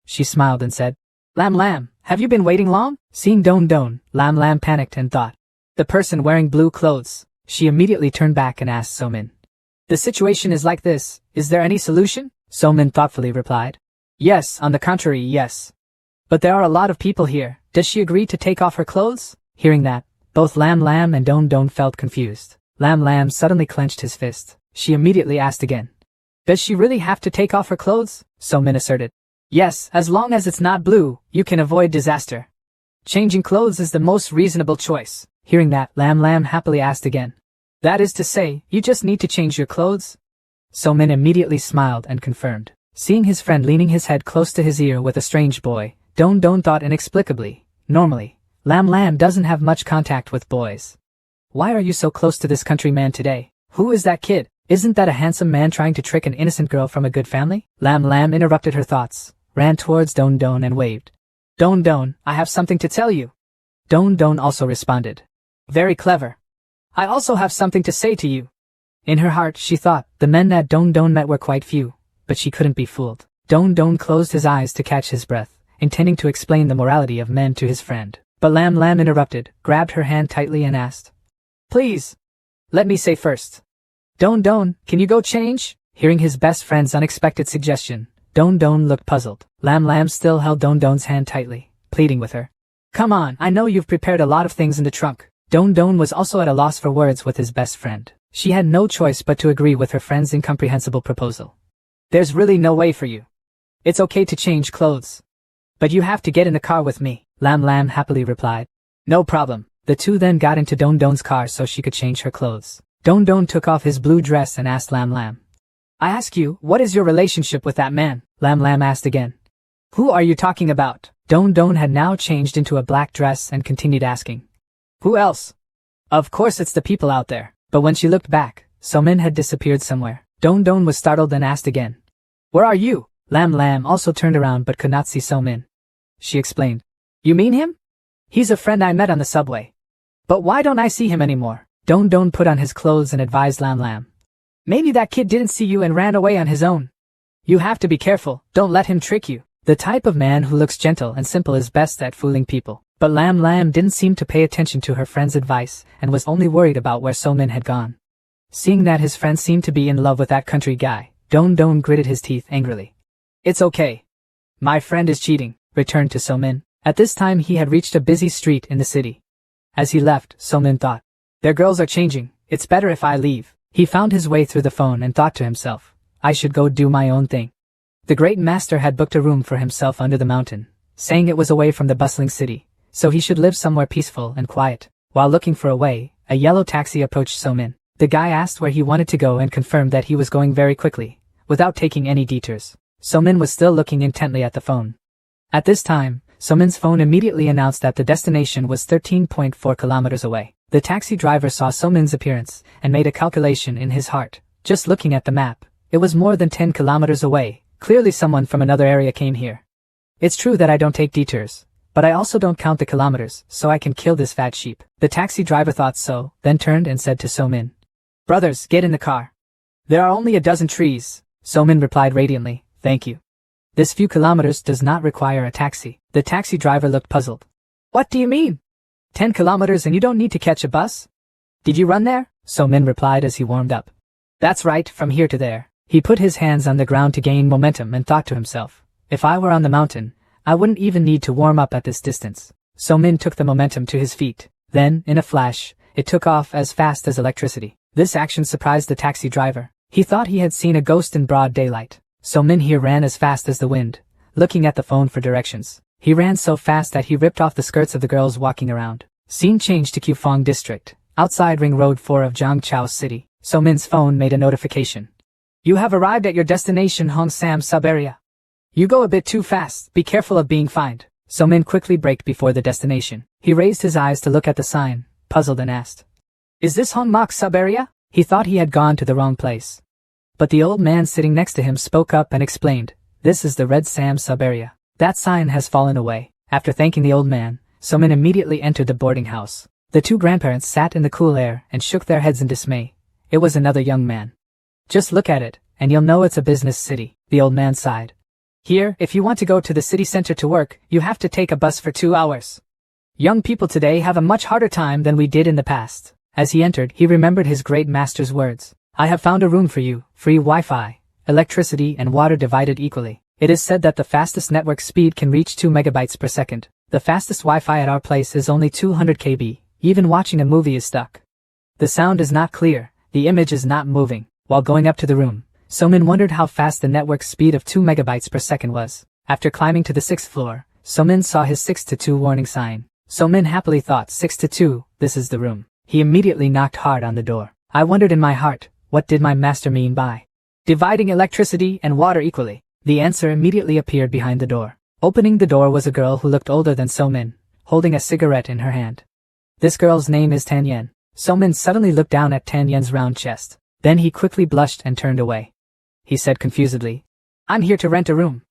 She smiled and said, "Lam Lam, have you been waiting long?" Seeing Don Don, Lam Lam panicked and thought, the person wearing blue clothes. She immediately turned back and asked So-min, "The situation is like this, is there any solution?" So-min thoughtfully replied, "Yes, on the contrary, yes. But there are a lot of people here, does she agree to take off her clothes?" Hearing that, both Lam Lam and Don Don felt confused. Lam Lam suddenly clenched his fist. She immediately asked again, "Does she really have to take off her clothes?" So-min asserted, "Yes, as long as it's not blue, you can avoid disaster. Changing clothes is the most reasonable choice." Hearing that, Lam Lam happily asked again, "That is to say, you just need to change your clothes?" So-min immediately smiled and confirmed. Seeing his friend leaning his head close to his ear with a strange boy, Don Don thought inexplicably, normally, Lam Lam doesn't have much contact with boys. "Why are you so close to this countryman today? Who is that kid? Isn't that a handsome man trying to trick an innocent girl from a good family?" Lam Lam interrupted her thoughts, ran towards Don Don and waved. "Don Don, I have something to tell you." Don Don also responded, "Very clever. I also have something to say to you." In her heart, she thought the men that Don Don met were quite few, but she couldn't be fooled. Don Don closed his eyes to catch his breath, intending to explain the morality of men to his friend. But Lam Lam interrupted, grabbed her hand tightly and asked, "Please, let me say first. Don Don, can you go change?" Hearing his best friend's unexpected suggestion, Don Don looked puzzled. Lam Lam still held Don Don's hand tightly, pleading with her. "Come on, I know you've prepared a lot of things in the trunk." Don Don was also at a loss for words with his best friend. She had no choice but to agree with her friend's incomprehensible proposal. "There's really no way for you. It's okay to change clothes. But you have to get in the car with me," Lam Lam happily replied. "No problem." The two then got into Don Don's car so she could change her clothes. Don Don took off his blue dress and asked Lam Lam, "I ask you, what is your relationship with that man?" Lam Lam asked again, "Who are you talking about?" Don Don had now changed into a black dress and continued asking, "Who else? Of course it's the people out there." But when she looked back, So-min had disappeared somewhere. Don Don was startled and asked again, "Where are you?" Lam Lam also turned around but could not see So-min. She explained, "You mean him? He's a friend I met on the subway. But why don't I see him anymore?" Don Don put on his clothes and advised Lam Lam, "Maybe that kid didn't see you and ran away on his own. You have to be careful, don't let him trick you." The type of man who looks gentle and simple is best at fooling people. But Lam Lam didn't seem to pay attention to her friend's advice and was only worried about where So-min had gone. Seeing that his friend seemed to be in love with that country guy, Don Don gritted his teeth angrily. "It's okay. My friend is cheating," returned to So-min. At this time he had reached a busy street in the city. As he left, So-min thought, "Their girls are changing, it's better if I leave." He found his way through the phone and thought to himself, "I should go do my own thing." The great master had booked a room for himself under the mountain, saying it was away from the bustling city, so he should live somewhere peaceful and quiet. While looking for a way, a yellow taxi approached So-min. The guy asked where he wanted to go and confirmed that he was going very quickly, without taking any detours. So-min was still looking intently at the phone. At this time, So-min's phone immediately announced that the destination was 13.4 kilometers away. The taxi driver saw So-min's appearance and made a calculation in his heart. Just looking at the map, it was more than 10 kilometers away. Clearly someone from another area came here. It's true that I don't take detours, but I also don't count the kilometers, so I can kill this fat sheep. The taxi driver thought so, then turned and said to So-min, "Brothers, get in the car. There are only a dozen trees." So-min replied radiantly, "Thank you. This few kilometers does not require a taxi." The taxi driver looked puzzled. "What do you mean? 10 kilometers and you don't need to catch a bus? Did you run there?" So-min replied as he warmed up. "That's right, from here to there." He put his hands on the ground to gain momentum and thought to himself, "If I were on the mountain, I wouldn't even need to warm up at this distance." So-min took the momentum to his feet. Then, in a flash, it took off as fast as electricity. This action surprised the taxi driver. He thought he had seen a ghost in broad daylight. So-min here ran as fast as the wind, looking at the phone for directions. He ran so fast that he ripped off the skirts of the girls walking around. Scene changed to Qufong District, outside Ring Road 4 of Zhangchao City. So-min's phone made a notification. You have arrived at your destination, Hongsam sub-area. You go a bit too fast, be careful of being fined. So-min quickly braked before the destination. He raised his eyes to look at the sign, puzzled and asked, Is this Hongmak sub-area? He thought he had gone to the wrong place. But the old man sitting next to him spoke up and explained, This is the Red Sam sub-area. That sign has fallen away. After thanking the old man, So-min immediately entered the boarding house. The two grandparents sat in the cool air and shook their heads in dismay. It was another young man. Just look at it, and you'll know it's a business city, the old man sighed. Here, if you want to go to the city center to work, you have to take a bus for 2 hours. Young people today have a much harder time than we did in the past. As he entered, he remembered his great master's words. I have found a room for you, free Wi-Fi, electricity and water divided equally. It is said that the fastest network speed can reach 2 megabytes per second. The fastest Wi-Fi at our place is only 200 kb. Even watching a movie is stuck. The sound is not clear. The image is not moving. While going up to the room, So-min wondered how fast the network speed of 2 megabytes per second was. After climbing to the 6th floor, So-min saw his 6-2 warning sign. So-min happily thought 6-2, this is the room. He immediately knocked hard on the door. I wondered in my heart, what did my master mean by dividing electricity and water equally? The answer immediately appeared behind the door. Opening the door was a girl who looked older than So-min, holding a cigarette in her hand. This girl's name is Tan Yen. So-min suddenly looked down at Tan Yen's round chest. Then he quickly blushed and turned away. He said confusedly, I'm here to rent a room.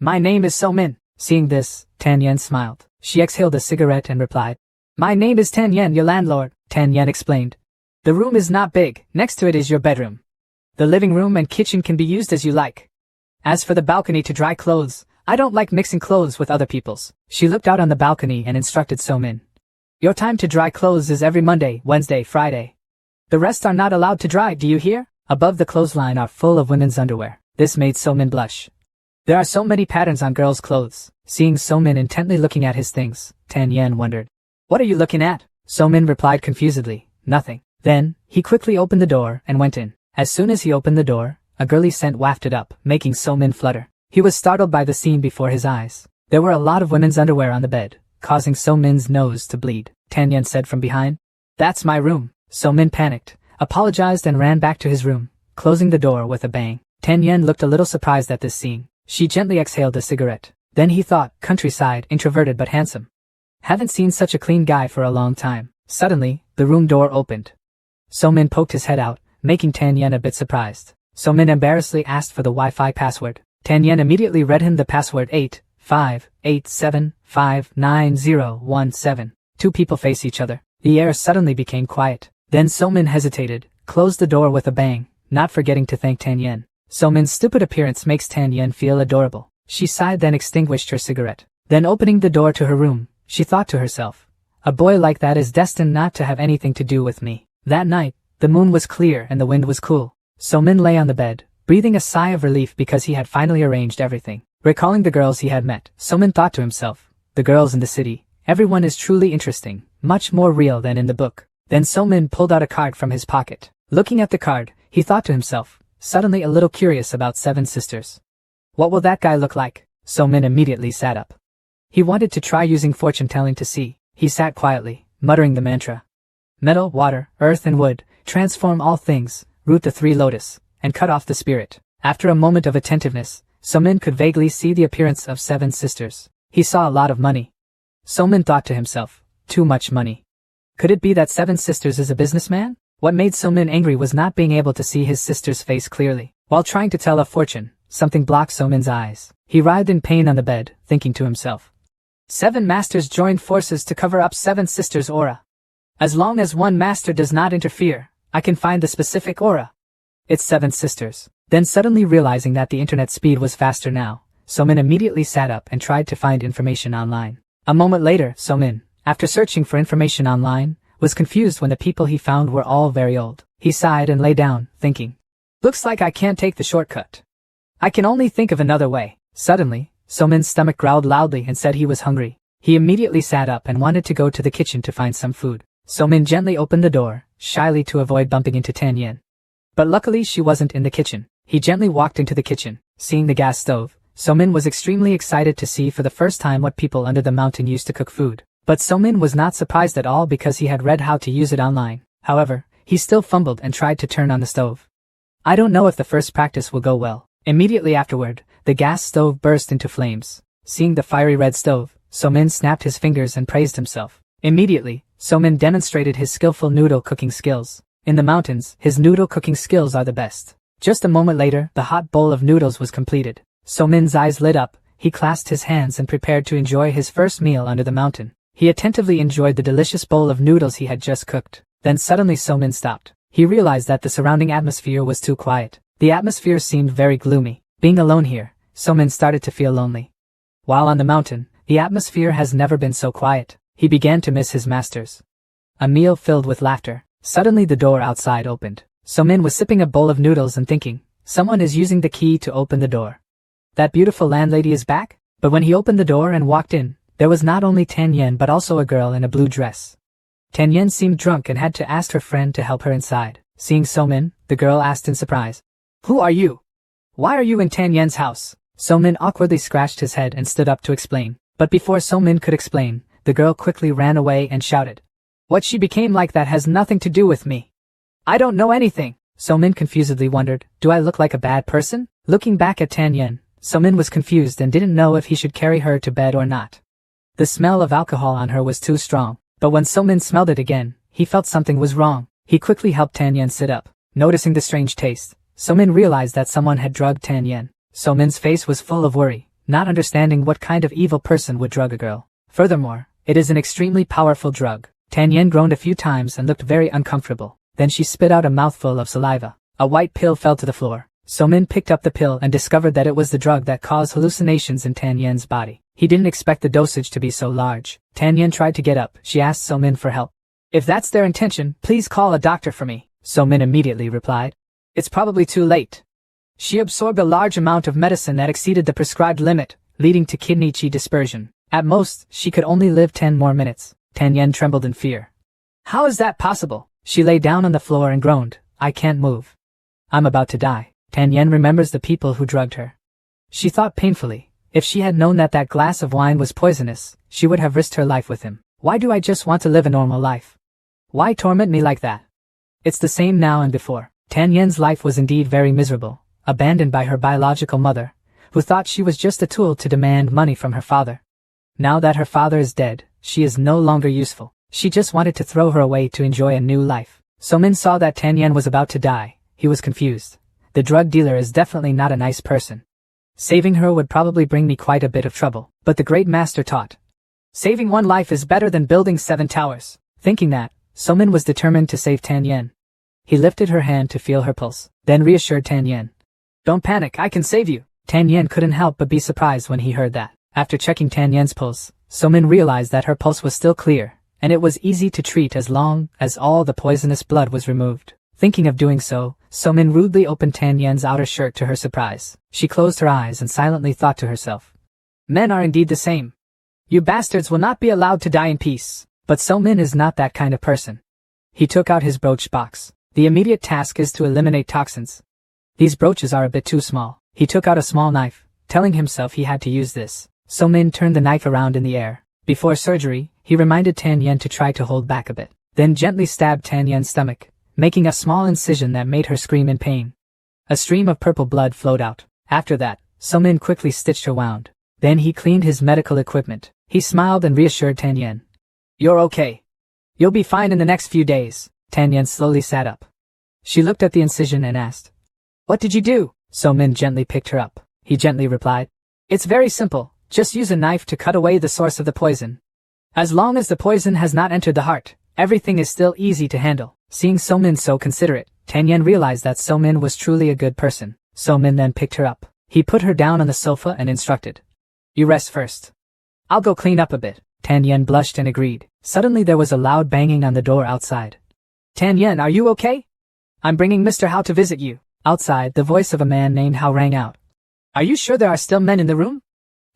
My name is So-min. Seeing this, Tan Yen smiled. She exhaled a cigarette and replied, My name is Tan Yen, your landlord. Tan Yen explained. The room is not big. Next to it is your bedroom. The living room and kitchen can be used as you like. As for the balcony to dry clothes, I don't like mixing clothes with other people's. She looked out on the balcony and instructed So-min. Your time to dry clothes is every Monday, Wednesday, Friday. The rest are not allowed to dry, do you hear? Above the clothesline are full of women's underwear. This made So-min blush. There are so many patterns on girls' clothes. Seeing So-min intently looking at his things, Tan Yen wondered. What are you looking at? So-min replied confusedly, Nothing. Then, he quickly opened the door and went in. As soon as he opened the door, a girly scent wafted up, making So-min flutter. He was startled by the scene before his eyes. There were a lot of women's underwear on the bed, causing So-min's nose to bleed. Tan Yen said from behind. That's my room. So-min panicked, apologized and ran back to his room, closing the door with a bang. Tan Yen looked a little surprised at this scene. She gently exhaled a cigarette. Then he thought, countryside, introverted but handsome. Haven't seen such a clean guy for a long time. Suddenly, the room door opened. So-min poked his head out, making Tan Yen a bit surprised. So-min embarrassedly asked for the Wi-Fi password. Tan Yen immediately read him the password 858759017. Two people face each other. The air suddenly became quiet. Then So-min hesitated, closed the door with a bang, not forgetting to thank Tan Yen. So-min's stupid appearance makes Tan Yen feel adorable. She sighed, then extinguished her cigarette. Then opening the door to her room, she thought to herself, a boy like that is destined not to have anything to do with me. That night, the moon was clear and the wind was cool. So-min lay on the bed, breathing a sigh of relief because he had finally arranged everything. Recalling the girls he had met, So-min thought to himself, the girls in the city, everyone is truly interesting, much more real than in the book. Then So-min pulled out a card from his pocket. Looking at the card, he thought to himself, suddenly a little curious about 7 sisters. What will that guy look like? So-min immediately sat up. He wanted to try using fortune-telling to see. He sat quietly, muttering the mantra. Metal, water, earth and wood, transform all things, root the 3 lotus, and cut off the spirit. After a moment of attentiveness, So-min could vaguely see the appearance of 7 sisters. He saw a lot of money. So-min thought to himself, too much money. Could it be that 7 sisters is a businessman? What made So-min angry was not being able to see his sister's face clearly. While trying to tell a fortune, something blocked So-min's eyes. He writhed in pain on the bed, thinking to himself. 7 masters joined forces to cover up 7 sisters' aura. As long as one master does not interfere, I can find the specific aura. It's 7 sisters. Then suddenly realizing that the internet speed was faster now, So-min immediately sat up and tried to find information online. A moment later, So-min, after searching for information online, was confused when the people he found were all very old. He sighed and lay down, thinking, looks like I can't take the shortcut. I can only think of another way. Suddenly, So-min's stomach growled loudly and said he was hungry. He immediately sat up and wanted to go to the kitchen to find some food. So-min gently opened the door, shyly to avoid bumping into Tan Yen. But luckily she wasn't in the kitchen. He gently walked into the kitchen. Seeing the gas stove, So-min was extremely excited to see for the first time what people under the mountain used to cook food. But So-min was not surprised at all because he had read how to use it online. However, he still fumbled and tried to turn on the stove. I don't know if the first practice will go well. Immediately afterward, the gas stove burst into flames. Seeing the fiery red stove, So-min snapped his fingers and praised himself. Immediately, So-min demonstrated his skillful noodle cooking skills. In the mountains, his noodle cooking skills are the best. Just a moment later, the hot bowl of noodles was completed. So-min's eyes lit up, he clasped his hands and prepared to enjoy his first meal under the mountain. He attentively enjoyed the delicious bowl of noodles he had just cooked. Then suddenly So-min stopped. He realized that the surrounding atmosphere was too quiet. The atmosphere seemed very gloomy. Being alone here, So-min started to feel lonely. While on the mountain, the atmosphere has never been so quiet. He began to miss his masters. A meal filled with laughter. Suddenly the door outside opened. So-min was sipping a bowl of noodles and thinking, someone is using the key to open the door. That beautiful landlady is back? But when he opened the door and walked in, there was not only Tan Yen but also a girl in a blue dress. Tan Yen seemed drunk and had to ask her friend to help her inside. Seeing So-min, the girl asked in surprise, "Who are you? Why are you in Tan Yen's house?" So-min awkwardly scratched his head and stood up to explain. But before So-min could explain, the girl quickly ran away and shouted, "What she became like that has nothing to do with me. I don't know anything." So-min confusedly wondered, do I look like a bad person? Looking back at Tan Yen, So-min was confused and didn't know if he should carry her to bed or not. The smell of alcohol on her was too strong, but when So-min smelled it again, he felt something was wrong. He quickly helped Tan Yen sit up. Noticing the strange taste, So-min realized that someone had drugged Tan Yen. So-min's face was full of worry, not understanding what kind of evil person would drug a girl. Furthermore, it is an extremely powerful drug. Tan Yen groaned a few times and looked very uncomfortable. Then she spit out a mouthful of saliva. A white pill fell to the floor. So-min picked up the pill and discovered that it was the drug that caused hallucinations in Tan Yen's body. He didn't expect the dosage to be so large. Tan Yen tried to get up. She asked So-min for help. "If that's their intention, please call a doctor for me," So-min immediately replied. "It's probably too late." She absorbed a large amount of medicine that exceeded the prescribed limit, leading to kidney qi dispersion. At most, she could only live 10 more minutes. Tan Yen trembled in fear. "How is that possible?" She lay down on the floor and groaned, "I can't move. I'm about to die." Tan Yen remembers the people who drugged her. She thought painfully, if she had known that that glass of wine was poisonous, she would have risked her life with him. Why do I just want to live a normal life? Why torment me like that? It's the same now and before. Tan Yen's life was indeed very miserable, abandoned by her biological mother, who thought she was just a tool to demand money from her father. Now that her father is dead, she is no longer useful. She just wanted to throw her away to enjoy a new life. So-min saw that Tan Yen was about to die. He was confused. The drug dealer is definitely not a nice person. Saving her would probably bring me quite a bit of trouble. But the great master taught, saving one life is better than building 7 towers. Thinking that, So-min was determined to save Tan Yen. He lifted her hand to feel her pulse, then reassured Tan Yen. "Don't panic, I can save you." Tan Yen couldn't help but be surprised when he heard that. After checking Tan Yen's pulse, So-min realized that her pulse was still clear, and it was easy to treat as long as all the poisonous blood was removed. Thinking of doing so, So-min rudely opened Tan Yen's outer shirt to her surprise. She closed her eyes and silently thought to herself, "Men are indeed the same. You bastards will not be allowed to die in peace." But So-min is not that kind of person. He took out his brooch box. The immediate task is to eliminate toxins. These brooches are a bit too small. He took out a small knife, telling himself he had to use this. So-min turned the knife around in the air. Before surgery, he reminded Tan Yen to try to hold back a bit, then gently stabbed Tan Yen's stomach, making a small incision that made her scream in pain. A stream of purple blood flowed out. After that, So-min quickly stitched her wound. Then he cleaned his medical equipment. He smiled and reassured Tan Yen. "You're okay. You'll be fine in the next few days." Tan Yen slowly sat up. She looked at the incision and asked, "What did you do?" So-min gently picked her up. He gently replied, "It's very simple. Just use a knife to cut away the source of the poison. As long as the poison has not entered the heart, everything is still easy to handle." Seeing So-min so considerate, Tan Yen realized that So-min was truly a good person. So-min then picked her up. He put her down on the sofa and instructed, "You rest first. I'll go clean up a bit." Tan Yen blushed and agreed. Suddenly there was a loud banging on the door outside. "Tan Yen, are you okay? I'm bringing Mr. Hao to visit you." Outside, the voice of a man named Hao rang out. "Are you sure there are still men in the room?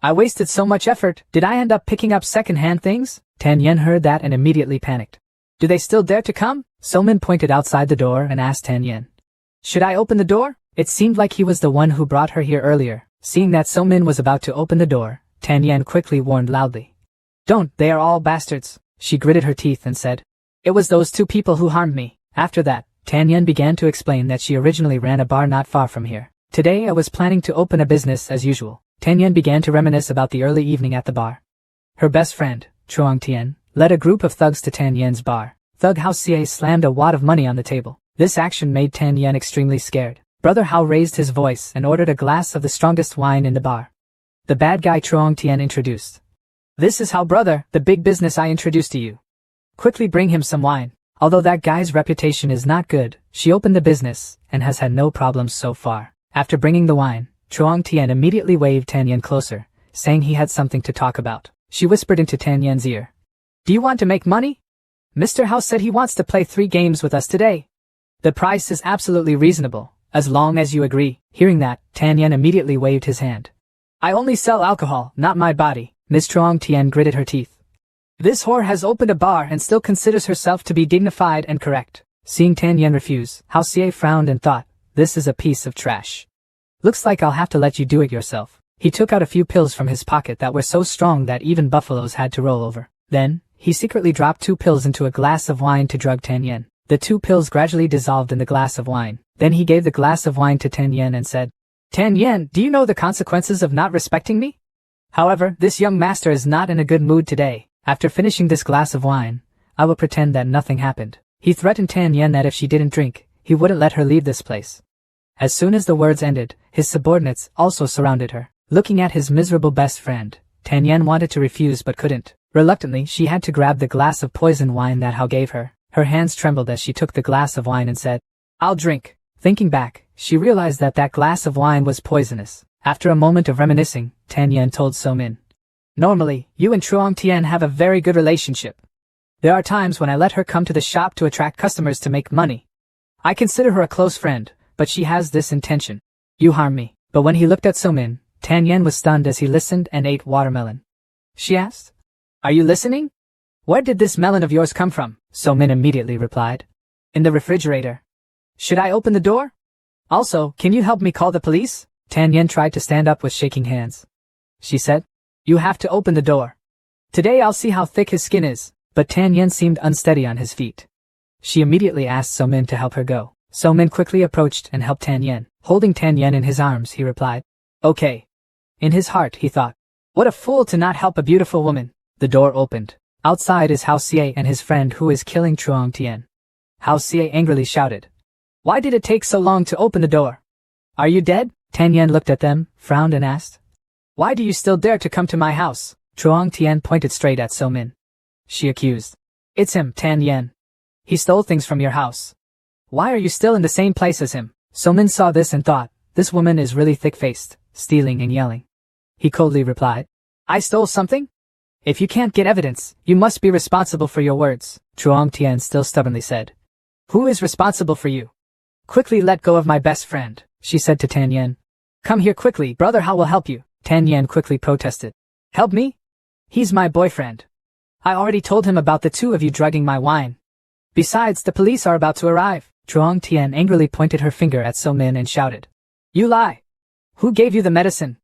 I wasted so much effort. Did I end up picking up second-hand things?" Tan Yen heard that and immediately panicked. "Do they still dare to come?" So-min pointed outside the door and asked Tan Yen, "Should I open the door?" It seemed like he was the one who brought her here earlier. Seeing that So-min was about to open the door, Tan Yen quickly warned loudly, Don't, they are all bastards. She gritted her teeth and said, "It was those two people who harmed me." After that, Tan Yen began to explain that she originally ran a bar not far from here. "Today I was planning to open a business as usual." Tan Yen began to reminisce about the early evening at the bar. Her best friend, Chuang Tian, led a group of thugs to Tan Yen's bar. Thug Hao Xie slammed a wad of money on the table. This action made Tan Yen extremely scared. Brother Hao raised his voice and ordered a glass of the strongest wine in the bar. The bad guy Chuang Tian introduced. "This is Hao brother, the big business I introduced to you. Quickly bring him some wine." Although that guy's reputation is not good, she opened the business and has had no problems so far. After bringing the wine, Chuang Tian immediately waved Tan Yen closer, saying he had something to talk about. She whispered into Tan Yen's ear. "Do you want to make money? Mr. Hao said he wants to play 3 games with us today. The price is absolutely reasonable, as long as you agree." Hearing that, Tan Yen immediately waved his hand. "I only sell alcohol, not my body." Miss Chuang Tian gritted her teeth. This whore has opened a bar and still considers herself to be dignified and correct. Seeing Tan Yen refuse, Hao Xie frowned and thought, "This is a piece of trash. Looks like I'll have to let you do it yourself." He took out a few pills from his pocket that were so strong that even buffaloes had to roll over. Then, he secretly dropped 2 pills into a glass of wine to drug Tan Yen. The 2 pills gradually dissolved in the glass of wine. Then he gave the glass of wine to Tan Yen and said, "Tan Yen, do you know the consequences of not respecting me? However, this young master is not in a good mood today. After finishing this glass of wine, I will pretend that nothing happened." He threatened Tan Yen that if she didn't drink, he wouldn't let her leave this place. As soon as the words ended, his subordinates also surrounded her. Looking at his miserable best friend, Tan Yen wanted to refuse but couldn't. Reluctantly, she had to grab the glass of poisoned wine that Hao gave her. Her hands trembled as she took the glass of wine and said, "I'll drink." Thinking back, she realized that that glass of wine was poisonous. After a moment of reminiscing, Tan Yen told So Min, "Normally, you and Chuang Tian have a very good relationship. There are times when I let her come to the shop to attract customers to make money. I consider her a close friend, but she has this intention. You harm me." But when he looked at So Min, Tan Yen was stunned as he listened and ate watermelon. She asked, "Are you listening? Where did this melon of yours come from?" So Min immediately replied, "In the refrigerator." "Should I open the door? Also, can you help me call the police?" Tan Yen tried to stand up with shaking hands. She said, "You have to open the door. Today I'll see how thick his skin is." But Tan Yen seemed unsteady on his feet. She immediately asked So Min to help her go. So Min quickly approached and helped Tan Yen. Holding Tan Yen in his arms, he replied, "Okay." In his heart, he thought, "What a fool to not help a beautiful woman." The door opened. Outside is Hao Xie and his friend who is killing Chuang Tian. Hao Xie angrily shouted, "Why did it take so long to open the door? Are you dead?" Tan Yen looked at them, frowned and asked, "Why do you still dare to come to my house?" Chuang Tian pointed straight at So Min. She accused, "It's him, Tan Yen. He stole things from your house. Why are you still in the same place as him?" So Min saw this and thought, "This woman is really thick-faced, stealing and yelling." He coldly replied, "I stole something? If you can't get evidence, you must be responsible for your words." Chuang Tian still stubbornly said, "Who is responsible for you?" "Quickly let go of my best friend," she said to Tan Yen. "Come here quickly, brother Hao will help you." Tan Yen quickly protested, "Help me? He's my boyfriend. I already told him about the 2 of you drugging my wine. Besides, the police are about to arrive." Chuang Tian angrily pointed her finger at So Min and shouted, "You lie! Who gave you the medicine?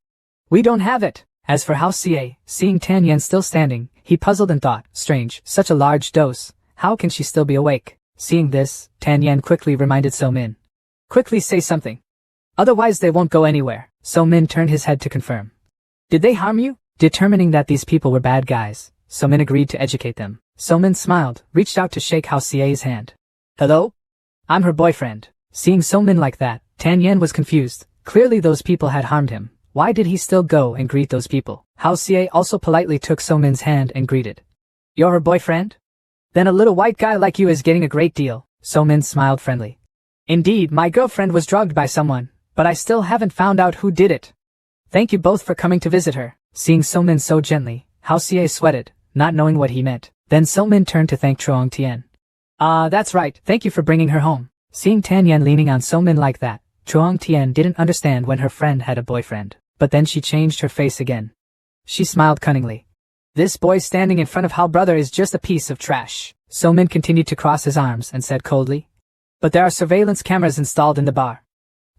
We don't have it." As for Hao Xie, seeing Tan Yen still standing, he puzzled and thought, "Strange, such a large dose, how can she still be awake?" Seeing this, Tan Yen quickly reminded So Min, "Quickly say something. Otherwise they won't go anywhere." So Min turned his head to confirm, "Did they harm you?" Determining that these people were bad guys, So Min agreed to educate them. So Min smiled, reached out to shake Hao Xie's hand. "Hello? I'm her boyfriend." Seeing So Min like that, Tan Yen was confused. Clearly those people had harmed him. Why did he still go and greet those people? Hao Xie also politely took So Min's hand and greeted. "You're her boyfriend? Then a little white guy like you is getting a great deal." So Min smiled friendly. "Indeed, my girlfriend was drugged by someone, but I still haven't found out who did it. Thank you both for coming to visit her." Seeing So Min so gently, Hao Xie sweated, not knowing what he meant. Then So Min turned to thank Chuang Tian. That's right, thank you for bringing her home." Seeing Tan Yen leaning on So Min like that, Chuang Tian didn't understand when her friend had a boyfriend. But then she changed her face again. She smiled cunningly. "This boy standing in front of Hao brother is just a piece of trash." So Min continued to cross his arms and said coldly, "But there are surveillance cameras installed in the bar.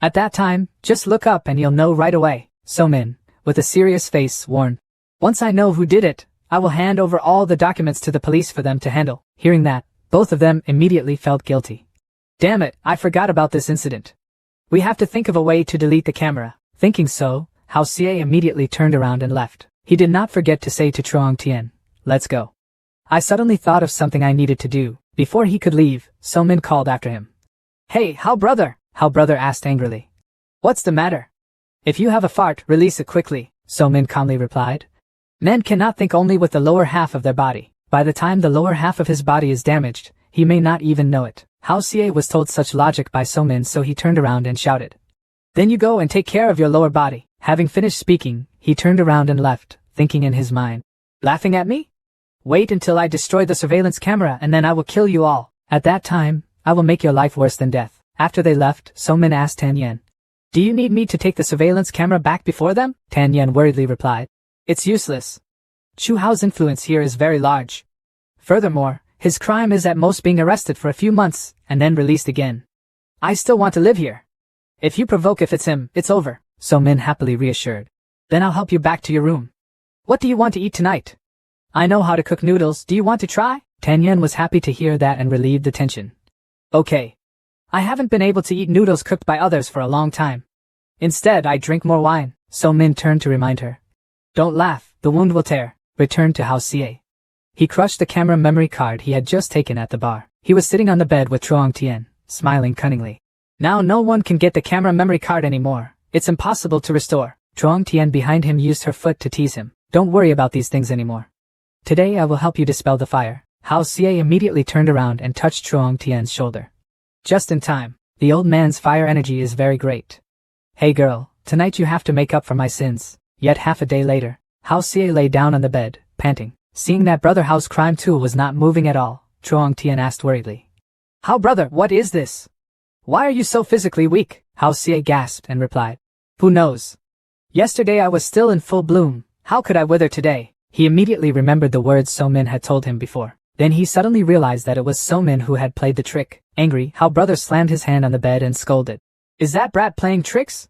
At that time, just look up and you'll know right away." So Min, with a serious face, warned, "Once I know who did it, I will hand over all the documents to the police for them to handle. Hearing that, both of them immediately felt guilty. Damn it, I forgot about this incident. We have to think of a way to delete the camera. Thinking so, Hao Xie immediately turned around and left. He did not forget to say to Truong Tian, "Let's go." I suddenly thought of something I needed to do. Before he could leave, So Min called after him. "Hey, Hao brother," Hao brother asked angrily. "What's the matter?" "If you have a fart, release it quickly," So Min calmly replied. Men cannot think only with the lower half of their body. By the time the lower half of his body is damaged, he may not even know it. Hao Xie was told such logic by So Min, so he turned around and shouted, "Then you go and take care of your lower body." Having finished speaking, he turned around and left, thinking in his mind, "Laughing at me? Wait until I destroy the surveillance camera and then I will kill you all. At that time, I will make your life worse than death." After they left, So Min asked Tan Yan, "Do you need me to take the surveillance camera back before them?" Tan Yan worriedly replied, "It's useless. Chu Hao's influence here is very large. Furthermore, his crime is at most being arrested for a few months and then released again. I still want to live here. If you provoke if it's him, it's over." So Min happily reassured. "Then I'll help you back to your room. What do you want to eat tonight?" "I know how to cook noodles, do you want to try?" Tan Yan was happy to hear that and relieved the tension. "Okay. I haven't been able to eat noodles cooked by others for a long time. Instead, I drink more wine." So Min turned to remind her. "Don't laugh, the wound will tear," returned to Hao Xie. He crushed the camera memory card he had just taken at the bar. He was sitting on the bed with Truong Tian, smiling cunningly. "Now no one can get the camera memory card anymore. It's impossible to restore." Truong Tian behind him used her foot to tease him. "Don't worry about these things anymore. Today I will help you dispel the fire." Hao Xie immediately turned around and touched Truong Tian's shoulder. Just in time. The old man's fire energy is very great. "Hey girl, tonight you have to make up for my sins." Yet half a day later, Hao Xie lay down on the bed, panting. Seeing that brother Hao's crime tool was not moving at all, Truong Tian asked worriedly, "Hao brother, what is this? Why are you so physically weak?" Hao Xie gasped and replied, "Who knows? Yesterday I was still in full bloom. How could I wither today?" He immediately remembered the words So Min had told him before. Then he suddenly realized that it was So Min who had played the trick. Angry, Hao brother slammed his hand on the bed and scolded, "Is that brat playing tricks?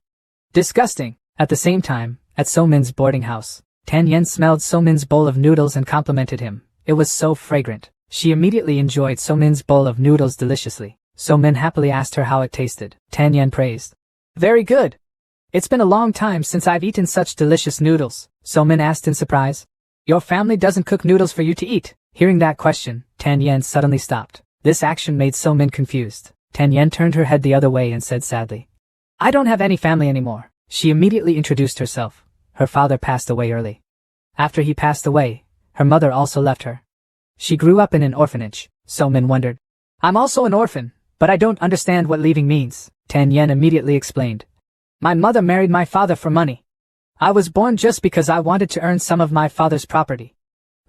Disgusting." At the same time, at So Min's boarding house, Tan Yan smelled So Min's bowl of noodles and complimented him. It was so fragrant. She immediately enjoyed So Min's bowl of noodles deliciously. So Min happily asked her how it tasted. Tan Yan praised, "Very good. It's been a long time since I've eaten such delicious noodles." So Min asked in surprise, "Your family doesn't cook noodles for you to eat?" Hearing that question, Tan Yan suddenly stopped. This action made So Min confused. Tan Yan turned her head the other way and said sadly, "I don't have any family anymore." She immediately introduced herself. Her father passed away early. After he passed away, her mother also left her. She grew up in an orphanage. So Min wondered, "I'm also an orphan, but I don't understand what leaving means." Tan Yan immediately explained, "My mother married my father for money. I was born just because I wanted to earn some of my father's property.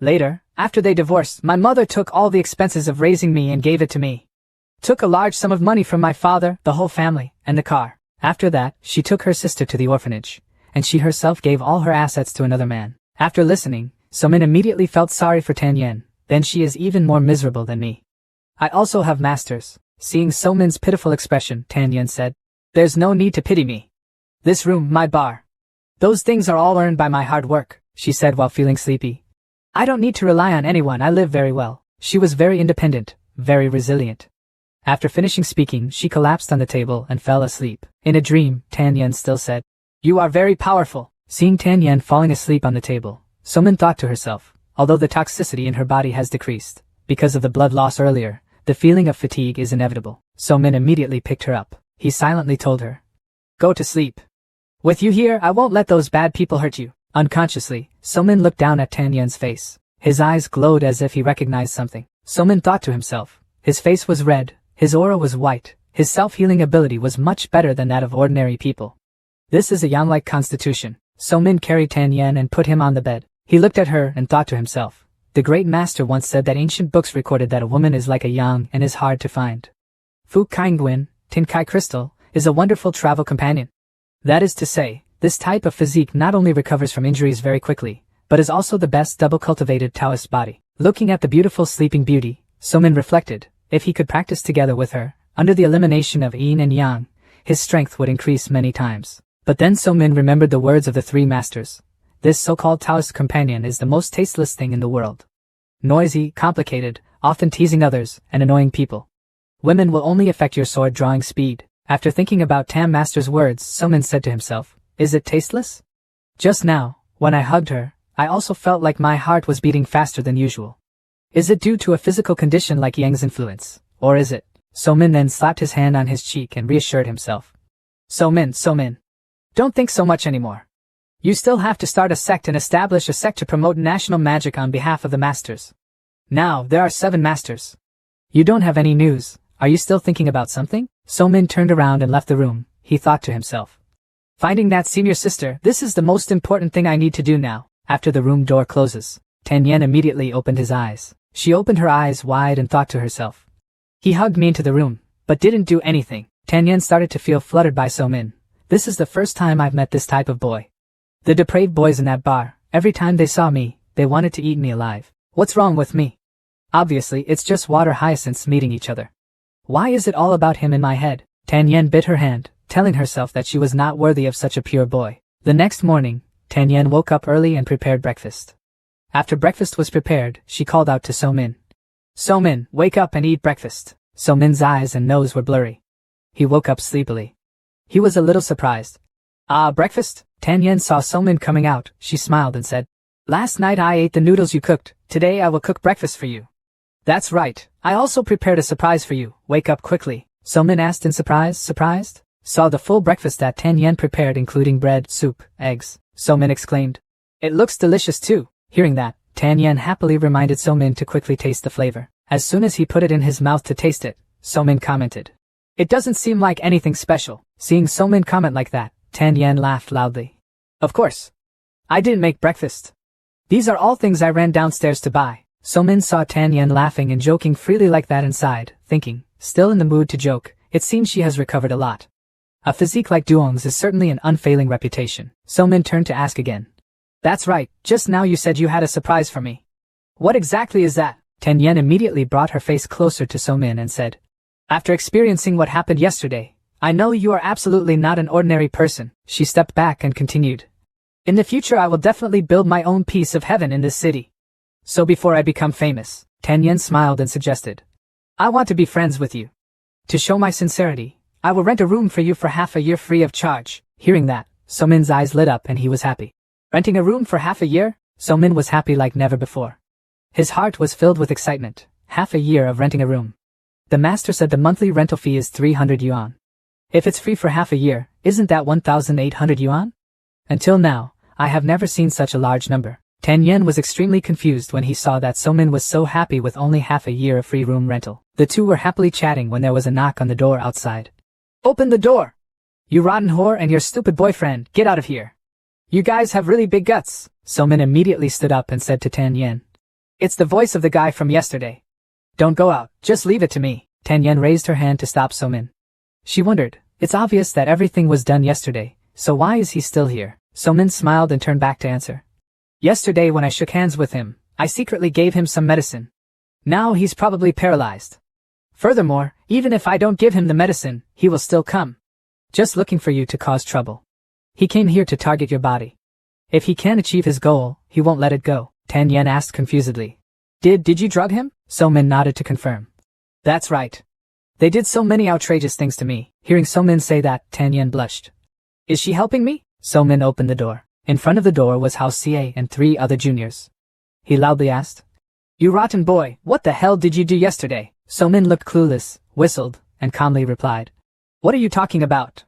Later, after they divorced, my mother took all the expenses of raising me and gave it to me. Took a large sum of money from my father, the whole family, and the car. After that, she took her sister to the orphanage, and she herself gave all her assets to another man." After listening, So Min immediately felt sorry for Tan Yan. "Then she is even more miserable than me. I also have masters." Seeing So Min's pitiful expression, Tan Yan said, "There's no need to pity me. This room, my bar. Those things are all earned by my hard work," she said while feeling sleepy. "I don't need to rely on anyone, I live very well." She was very independent, very resilient. After finishing speaking, she collapsed on the table and fell asleep. In a dream, Tan Yan still said, "You are very powerful." Seeing Tan Yan falling asleep on the table, So Min thought to herself, although the toxicity in her body has decreased, because of the blood loss earlier, the feeling of fatigue is inevitable. So Min immediately picked her up. He silently told her, "Go to sleep. With you here, I won't let those bad people hurt you." Unconsciously, So Min looked down at Tan Yan's face. His eyes glowed as if he recognized something. So Min thought to himself, his face was red, his aura was white, his self-healing ability was much better than that of ordinary people. This is a yang-like constitution. So Min carried Tan Yan and put him on the bed. He looked at her and thought to himself, the great master once said that ancient books recorded that a woman is like a yang and is hard to find. Fu Kainguin, Tin Kai Crystal, is a wonderful travel companion. That is to say, this type of physique not only recovers from injuries very quickly, but is also the best double-cultivated Taoist body. Looking at the beautiful sleeping beauty, So Min reflected, if he could practice together with her, under the elimination of yin and yang, his strength would increase many times. But then So Min remembered the words of the three masters. This so-called Taoist companion is the most tasteless thing in the world. Noisy, complicated, often teasing others, and annoying people. Women will only affect your sword drawing speed. After thinking about Tam Master's words, Somin said to himself, is it tasteless? Just now, when I hugged her, I also felt like my heart was beating faster than usual. Is it due to a physical condition like Yang's influence? Or is it? Somin then slapped his hand on his cheek and reassured himself. Somin. Don't think so much anymore. You still have to start a sect and establish a sect to promote national magic on behalf of the masters. Now, there are 7 masters. You don't have any news. Are you still thinking about something? Somin turned around and left the room. He thought to himself. Finding that senior sister, this is the most important thing I need to do now. After the room door closes, Tan Yen immediately opened his eyes. She opened her eyes wide and thought to herself. He hugged me into the room, but didn't do anything. Tan Yen started to feel fluttered by Somin. This is the first time I've met this type of boy. The depraved boys in that bar, every time they saw me, they wanted to eat me alive. What's wrong with me? Obviously, it's just water hyacinths meeting each other. Why is it all about him in my head? Tan Yen bit her hand, telling herself that she was not worthy of such a pure boy. The next morning, Tan Yen woke up early and prepared breakfast. After breakfast was prepared, she called out to Somin. Somin, wake up and eat breakfast. Somin's eyes and nose were blurry. He woke up sleepily. He was a little surprised. Breakfast? Tan Yen saw Somin coming out. She smiled and said, last night I ate the noodles you cooked. Today I will cook breakfast for you. That's right. I also prepared a surprise for you. Wake up quickly. Somin asked in surprise. Surprised? Saw the full breakfast that Tan Yen prepared, including bread, soup, eggs. Somin exclaimed. It looks delicious too. Hearing that, Tan Yen happily reminded Somin to quickly taste the flavor. As soon as he put it in his mouth to taste it, Somin commented. It doesn't seem like anything special. Seeing Somin comment like that, Tan Yen laughed loudly. Of course. I didn't make breakfast. These are all things I ran downstairs to buy. Somin saw Tan Yen laughing and joking freely like that inside, thinking, still in the mood to joke, it seems she has recovered a lot. A physique like Duong's is certainly an unfailing reputation. Somin turned to ask again. That's right, just now you said you had a surprise for me. What exactly is that? Tan Yen immediately brought her face closer to Somin and said. After experiencing what happened yesterday, I know you are absolutely not an ordinary person. She stepped back and continued. In the future I will definitely build my own piece of heaven in this city. So before I become famous, Tan Yen smiled and suggested. I want to be friends with you. To show my sincerity, I will rent a room for you for half a year free of charge. Hearing that, Somin's eyes lit up and he was happy. Renting a room for half a year? Somin was happy like never before. His heart was filled with excitement. Half a year of renting a room. The master said the monthly rental fee is 300 yuan. If it's free for half a year, isn't that 1,800 yuan? Until now, I have never seen such a large number. Tan Yen was extremely confused when he saw that Somin was so happy with only half a year of free room rental. The two were happily chatting when there was a knock on the door outside. Open the door! You rotten whore and your stupid boyfriend, get out of here. You guys have really big guts. Somin immediately stood up and said to Tan Yen. It's the voice of the guy from yesterday. Don't go out, just leave it to me. Tan Yen raised her hand to stop Somin. She wondered, it's obvious that everything was done yesterday, so why is he still here? Somin smiled and turned back to answer. Yesterday when I shook hands with him, I secretly gave him some medicine. Now he's probably paralyzed. Furthermore, even if I don't give him the medicine, he will still come. Just looking for you to cause trouble. He came here to target your body. If he can't achieve his goal, he won't let it go. Tan Yen asked confusedly. Did you drug him? Somin nodded to confirm. That's right. They did so many outrageous things to me. Hearing Somin say that, Tan Yen blushed. Is she helping me? Somin opened the door. In front of the door was Hao Xie and 3 other juniors. He loudly asked. You rotten boy, what the hell did you do yesterday? Somin looked clueless, whistled, and calmly replied. What are you talking about?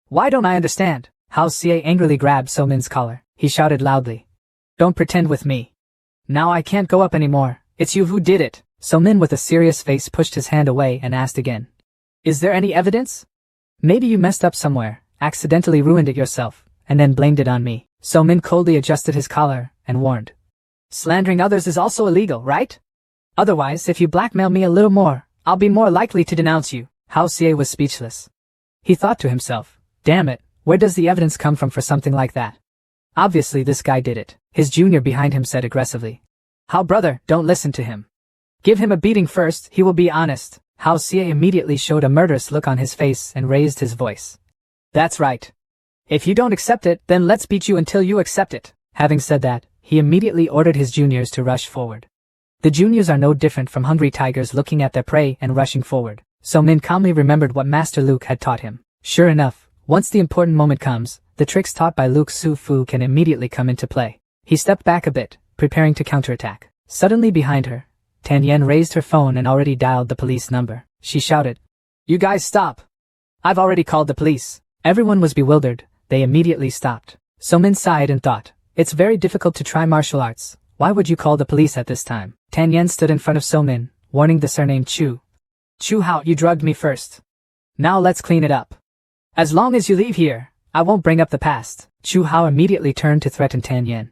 Why don't I understand? Hao Xie angrily grabbed Somin's collar. He shouted loudly. Don't pretend with me. Now I can't go up anymore. It's you who did it. Somin with a serious face pushed his hand away and asked again. Is there any evidence? Maybe you messed up somewhere, accidentally ruined it yourself, and then blamed it on me. Somin coldly adjusted his collar and warned. Slandering others is also illegal, right? Otherwise, if you blackmail me a little more, I'll be more likely to denounce you. Hao Xie was speechless. He thought to himself, damn it, where does the evidence come from for something like that? Obviously this guy did it. His junior behind him said aggressively. Hao brother, don't listen to him. Give him a beating first, he will be honest. Hao Xie immediately showed a murderous look on his face and raised his voice. That's right. If you don't accept it, then let's beat you until you accept it. Having said that, he immediately ordered his juniors to rush forward. The juniors are no different from hungry tigers looking at their prey and rushing forward. So-min calmly remembered what Master Luke had taught him. Sure enough, once the important moment comes, the tricks taught by Luke Su-fu can immediately come into play. He stepped back a bit, preparing to counterattack. Suddenly behind her, Tan Yen raised her phone and already dialed the police number. She shouted, "You guys stop! I've already called the police." Everyone was bewildered. They immediately stopped. So-min sighed and thought, "It's very difficult to try martial arts. Why would you call the police at this time?" Tan Yen stood in front of So-min, warning the surname Chu. "Chu Hao, you drugged me first. Now let's clean it up. As long as you leave here, I won't bring up the past." Chu Hao immediately turned to threaten Tan Yen.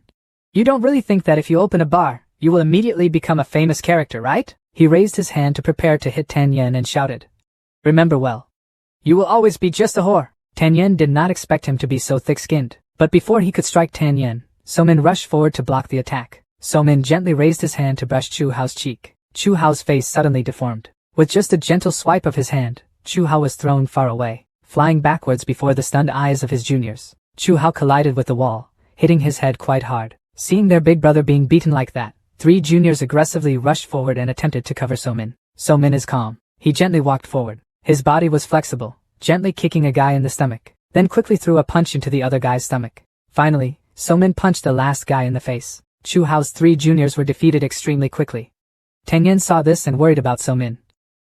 "You don't really think that if you open a bar, you will immediately become a famous character, right?" He raised his hand to prepare to hit Tan Yen and shouted, "Remember well. You will always be just a whore." Tan Yen did not expect him to be so thick-skinned, but before he could strike Tan Yen, So-min rushed forward to block the attack. So-min gently raised his hand to brush Chu Hao's cheek. Chu Hao's face suddenly deformed. With just a gentle swipe of his hand, Chu Hao was thrown far away, flying backwards before the stunned eyes of his juniors. Chu Hao collided with the wall, hitting his head quite hard. Seeing their big brother being beaten like that, 3 juniors aggressively rushed forward and attempted to cover So-min. So-min is calm. He gently walked forward. His body was flexible, gently kicking a guy in the stomach, then quickly threw a punch into the other guy's stomach. Finally, So-min punched the last guy in the face. Chu Hao's 3 juniors were defeated extremely quickly. Tan Yen saw this and worried about So-min.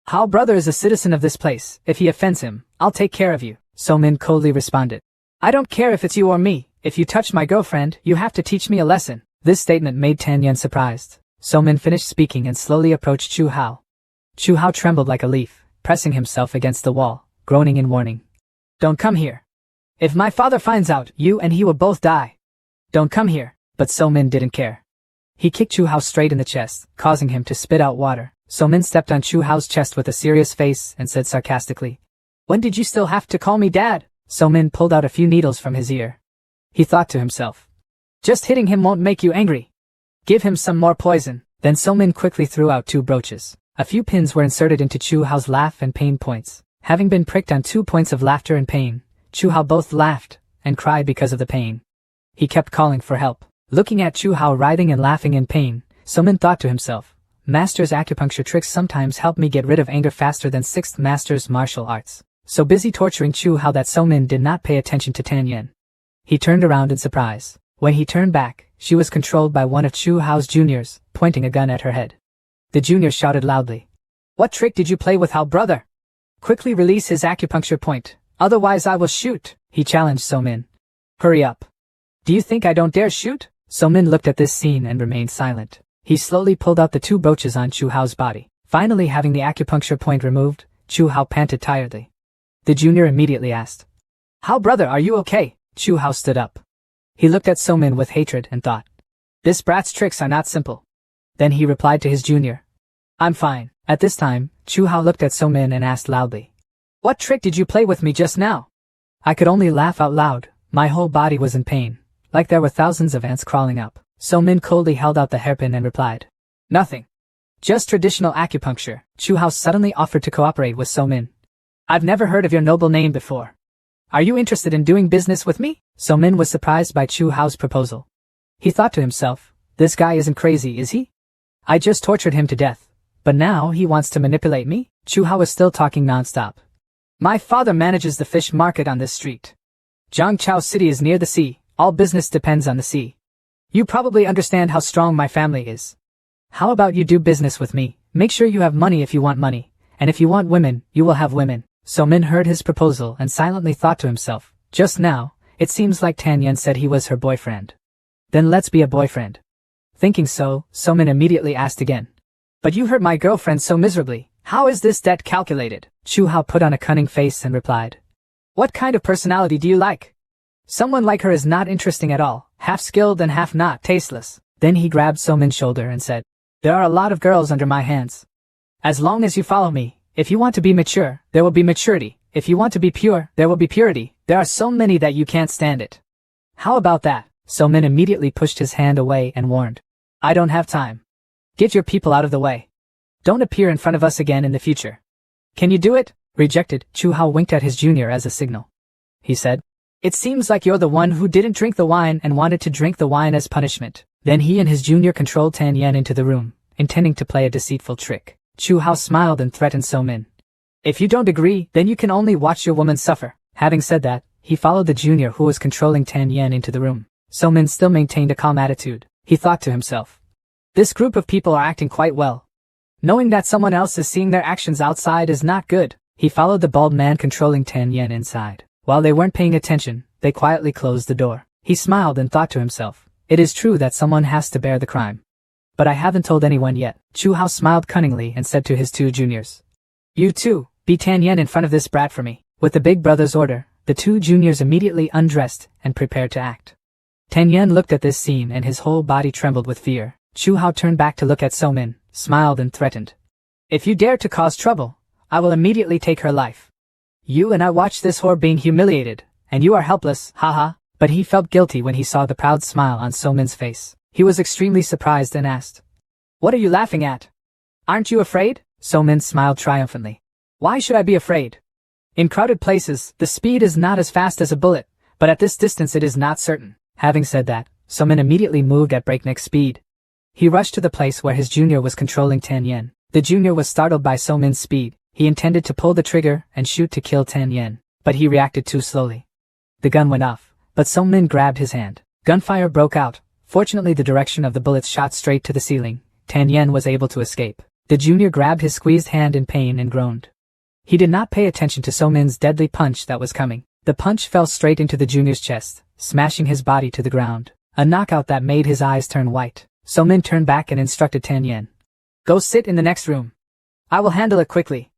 "Hao brother is a citizen of this place. If he offends him, I'll take care of you," So-min coldly responded. "I don't care if it's you or me. If you touch my girlfriend, you have to teach me a lesson." This statement made Tan Yen surprised. So-min finished speaking and slowly approached Chu Hao. Chu Hao trembled like a leaf, pressing himself against the wall, groaning in warning. "Don't come here. If my father finds out, you and he will both die. Don't come here." But So-min didn't care. He kicked Chu Hao straight in the chest, causing him to spit out water. So-min stepped on Chu Hao's chest with a serious face and said sarcastically, "When did you still have to call me dad?" So-min pulled out a few needles from his ear. He thought to himself, "Just hitting him won't make you angry. Give him some more poison." Then So-min quickly threw out 2 brooches. A few pins were inserted into Chu Hao's laugh and pain points. Having been pricked on 2 points of laughter and pain, Chu Hao both laughed and cried because of the pain. He kept calling for help. Looking at Chu Hao writhing and laughing in pain, So-min thought to himself, "Master's acupuncture tricks sometimes help me get rid of anger faster than 6th Master's martial arts." So busy torturing Chu Hao that So-min did not pay attention to Tan Yen. He turned around in surprise. When he turned back, she was controlled by one of Chu Hao's juniors, pointing a gun at her head. The junior shouted loudly, "What trick did you play with Hao brother? Quickly release his acupuncture point, otherwise I will shoot," he challenged So-min. "Hurry up. Do you think I don't dare shoot?" So-min looked at this scene and remained silent. He slowly pulled out the 2 brooches on Chu Hao's body. Finally having the acupuncture point removed, Chu Hao panted tiredly. The junior immediately asked, "Hao brother, are you okay?" Chu Hao stood up. He looked at So-min with hatred and thought, "This brat's tricks are not simple." Then he replied to his junior, "I'm fine." At this time, Chu Hao looked at So-min and asked loudly, "What trick did you play with me just now?" I could only laugh out loud. My whole body was in pain, like there were thousands of ants crawling up. So-min coldly held out the hairpin and replied, "Nothing. Just traditional acupuncture." Chu Hao suddenly offered to cooperate with So-min. "I've never heard of your noble name before. Are you interested in doing business with me?" So-min was surprised by Chu Hao's proposal. He thought to himself, "This guy isn't crazy, is he? I just tortured him to death, but now he wants to manipulate me?" Chu Hao was still talking non-stop. "My father manages the fish market on this street. Zhangchao City is near the sea. All business depends on the sea. You probably understand how strong my family is. How about you do business with me? Make sure you have money if you want money, and if you want women, you will have women." So-min heard his proposal and silently thought to himself, "Just now, it seems like Tan Yen said he was her boyfriend. Then let's be a boyfriend." Thinking so, So-min immediately asked again, "But you hurt my girlfriend so miserably. How is this debt calculated?" Chu Hao put on a cunning face and replied, "What kind of personality do you like? Someone like her is not interesting at all, half skilled and half not, tasteless." Then he grabbed So-min's shoulder and said, "There are a lot of girls under my hands. As long as you follow me, if you want to be mature, there will be maturity. If you want to be pure, there will be purity. There are so many that you can't stand it. How about that?" So-min immediately pushed his hand away and warned, "I don't have time. Get your people out of the way. Don't appear in front of us again in the future. Can you do it?" Rejected, Chu Hao winked at his junior as a signal. He said, It seems like you're the one who didn't drink the wine and wanted to drink the wine as punishment. Then he and his junior controlled Tan Yan into the room, intending to play a deceitful trick. Chu Hao smiled and threatened So Min. If you don't agree, then you can only watch your woman suffer. Having said that, he followed the junior who was controlling Tan Yan into the room. So Min still maintained a calm attitude. He thought to himself, this group of people are acting quite well. Knowing that someone else is seeing their actions outside is not good. He followed the bald man controlling Tan Yan inside. While they weren't paying attention, they quietly closed the door. He smiled and thought to himself, it is true that someone has to bear the crime. But I haven't told anyone yet. Chu Hao smiled cunningly and said to his two juniors, you two, be Tan Yan in front of this brat for me. With the big brother's order, the two juniors immediately undressed and prepared to act. Tan Yan looked at this scene and his whole body trembled with fear. Chu Hao turned back to look at So Min, smiled and threatened. If you dare to cause trouble, I will immediately take her life. You and I watched this whore being humiliated, and you are helpless, haha. But he felt guilty when he saw the proud smile on So Min's face. He was extremely surprised and asked, what are you laughing at? Aren't you afraid? So Min smiled triumphantly. Why should I be afraid? In crowded places, the speed is not as fast as a bullet, but at this distance it is not certain. Having said that, So Min immediately moved at breakneck speed. He rushed to the place where his junior was controlling Tan Yan. The junior was startled by So Min's speed. He intended to pull the trigger and shoot to kill Tan Yan, but he reacted too slowly. The gun went off, but So Min grabbed his hand. Gunfire broke out. Fortunately, the direction of the bullets shot straight to the ceiling. Tan Yan was able to escape. The junior grabbed his squeezed hand in pain and groaned. He did not pay attention to So Min's deadly punch that was coming. The punch fell straight into the junior's chest, smashing his body to the ground. A knockout that made his eyes turn white. So Min turned back and instructed Tan Yan. Go sit in the next room. I will handle it quickly.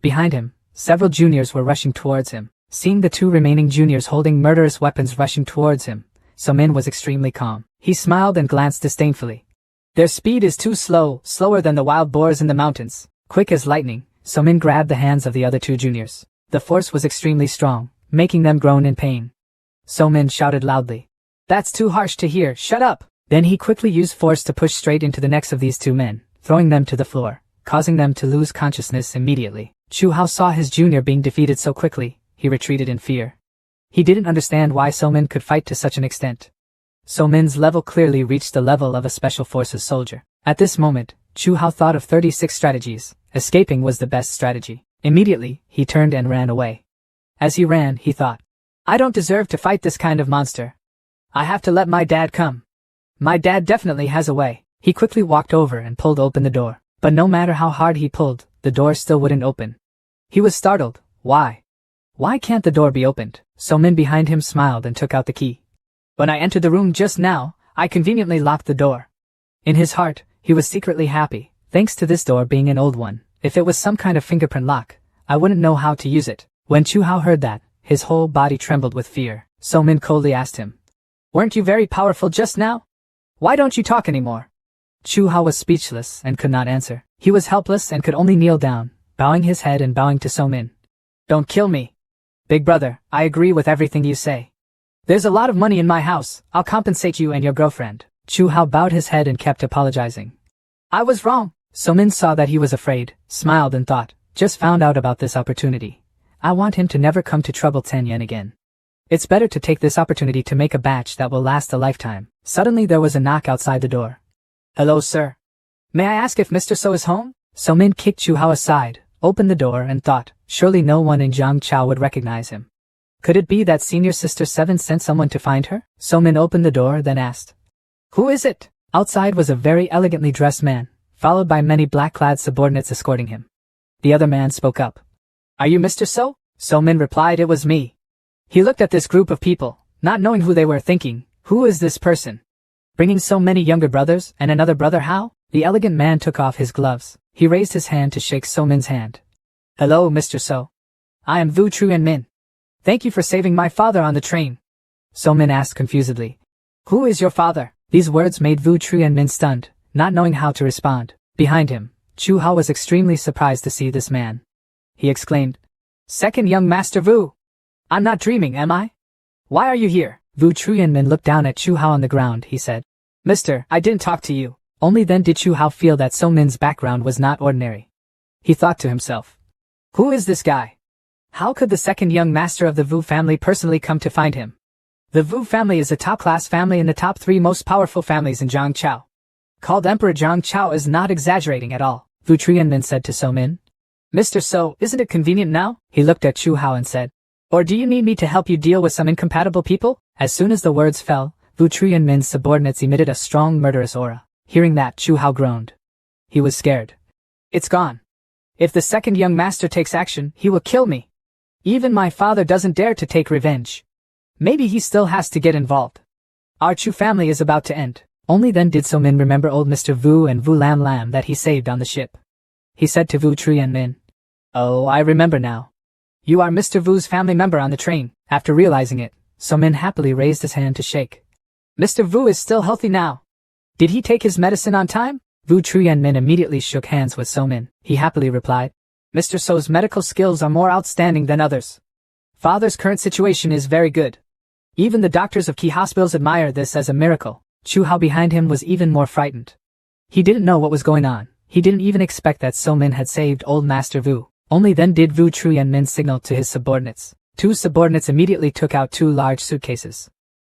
Behind him, several juniors were rushing towards him. Seeing the two remaining juniors holding murderous weapons rushing towards him, So Min was extremely calm. He smiled and glanced disdainfully. Their speed is too slow, slower than the wild boars in the mountains. Quick as lightning, So Min grabbed the hands of the other two juniors. The force was extremely strong, making them groan in pain. So Min shouted loudly. That's too harsh to hear, shut up! Then he quickly used force to push straight into the necks of these two men, throwing them to the floor, causing them to lose consciousness immediately. Chu Hao saw his junior being defeated so quickly, he retreated in fear. He didn't understand why So Min could fight to such an extent. So Min's level clearly reached the level of a special forces soldier. At this moment, Chu Hao thought of 36 strategies. Escaping was the best strategy. Immediately, he turned and ran away. As he ran, he thought, I don't deserve to fight this kind of monster. I have to let my dad come. My dad definitely has a way. He quickly walked over and pulled open the door. But no matter how hard he pulled, the door still wouldn't open. He was startled. Why? Why can't the door be opened? So Min behind him smiled and took out the key. When I entered the room just now, I conveniently locked the door. In his heart, he was secretly happy, thanks to this door being an old one. If it was some kind of fingerprint lock, I wouldn't know how to use it. When Chu Hao heard that, his whole body trembled with fear. So Min coldly asked him, weren't you very powerful just now? Why don't you talk anymore? Chu Hao was speechless and could not answer. He was helpless and could only kneel down, bowing his head and bowing to So Min. Don't kill me. Big brother, I agree with everything you say. There's a lot of money in my house, I'll compensate you and your girlfriend. Chu Hao bowed his head and kept apologizing. I was wrong. So Min saw that he was afraid, smiled and thought, just found out about this opportunity. I want him to never come to trouble Tan Yan again. It's better to take this opportunity to make a batch that will last a lifetime. Suddenly there was a knock outside the door. Hello, sir. May I ask if Mr. So is home? So Min kicked Chu Hao aside, opened the door and thought, surely no one in Jiangchao would recognize him. Could it be that senior sister 7 sent someone to find her? So Min opened the door then asked, who is it? Outside was a very elegantly dressed man, followed by many black-clad subordinates escorting him. The other man spoke up. Are you Mr. So? So Min replied it was me. He looked at this group of people, not knowing who they were, thinking, who is this person? Bringing so many younger brothers and another brother, how? The elegant man took off his gloves. He raised his hand to shake So Min's hand. Hello, Mr. So. I am Vu Truyen Min. Thank you for saving my father on the train. So Min asked confusedly. Who is your father? These words made Vu Truyen Min stunned, not knowing how to respond. Behind him, Chu Hao was extremely surprised to see this man. He exclaimed, Second young Master Vu. I'm not dreaming, am I? Why are you here? Vu Truyen Min looked down at Chu Hao on the ground. He said, Mister, I didn't talk to you. Only then did Chu Hao feel that So Min's background was not ordinary. He thought to himself, who is this guy? How could the second young master of the Vu family personally come to find him? The Vu family is a top-class family and the top 3 most powerful families in Zhangchao. Called Emperor Zhangchao is not exaggerating at all, Vu Trianmin said to So Min. Mr. So, isn't it convenient now? He looked at Chu Hao and said. Or do you need me to help you deal with some incompatible people? As soon as the words fell, Vu Trianmin's subordinates emitted a strong murderous aura. Hearing that, Chu Hao groaned. He was scared. It's gone. If the second young master takes action, he will kill me. Even my father doesn't dare to take revenge. Maybe he still has to get involved. Our Chu family is about to end. Only then did So Min remember old Mr. Vu and Vu Lam Lam that he saved on the ship. He said to Vu Trianmin. Oh, I remember now. You are Mr. Vu's family member on the train. After realizing it, So Min happily raised his hand to shake. Mr. Vu is still healthy now. Did he take his medicine on time? Vu Trianmin immediately shook hands with So Min. He happily replied. Mr. So's medical skills are more outstanding than others. Father's current situation is very good. Even the doctors of key hospitals admire this as a miracle. Chu Hao behind him was even more frightened. He didn't know what was going on. He didn't even expect that So Min had saved old Master Vu. Only then did Vu Trianmin signal to his subordinates. 2 subordinates immediately took out 2 large suitcases.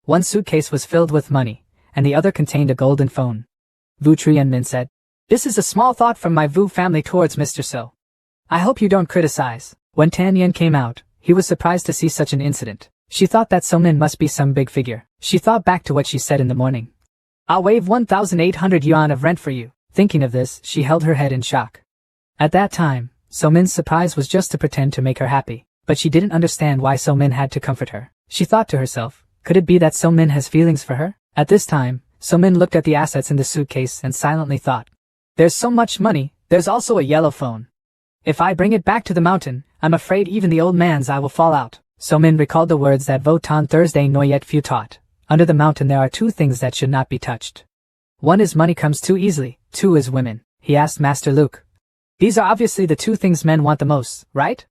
One suitcase was filled with money, and the other contained a golden phone. Vu Trianmin said, This is a small thought from my Vu family towards Mr. So. I hope you don't criticize. When Tan Yan came out, he was surprised to see such an incident. She thought that So Min must be some big figure. She thought back to what she said in the morning. I'll waive 1,800 yuan of rent for you. Thinking of this, she held her head in shock. At that time, So Min's surprise was just to pretend to make her happy, but she didn't understand why So Min had to comfort her. She thought to herself, could it be that So Min has feelings for her? At this time, So Min looked at the assets in the suitcase and silently thought. There's so much money, there's also a yellow phone. If I bring it back to the mountain, I'm afraid even the old man's eye will fall out. So Min recalled the words that Votan Thursday Noyet Fu taught. Under the mountain there are 2 things that should not be touched. 1 is money comes too easily, 2 is women. He asked Master Luke. These are obviously the 2 things men want the most, right?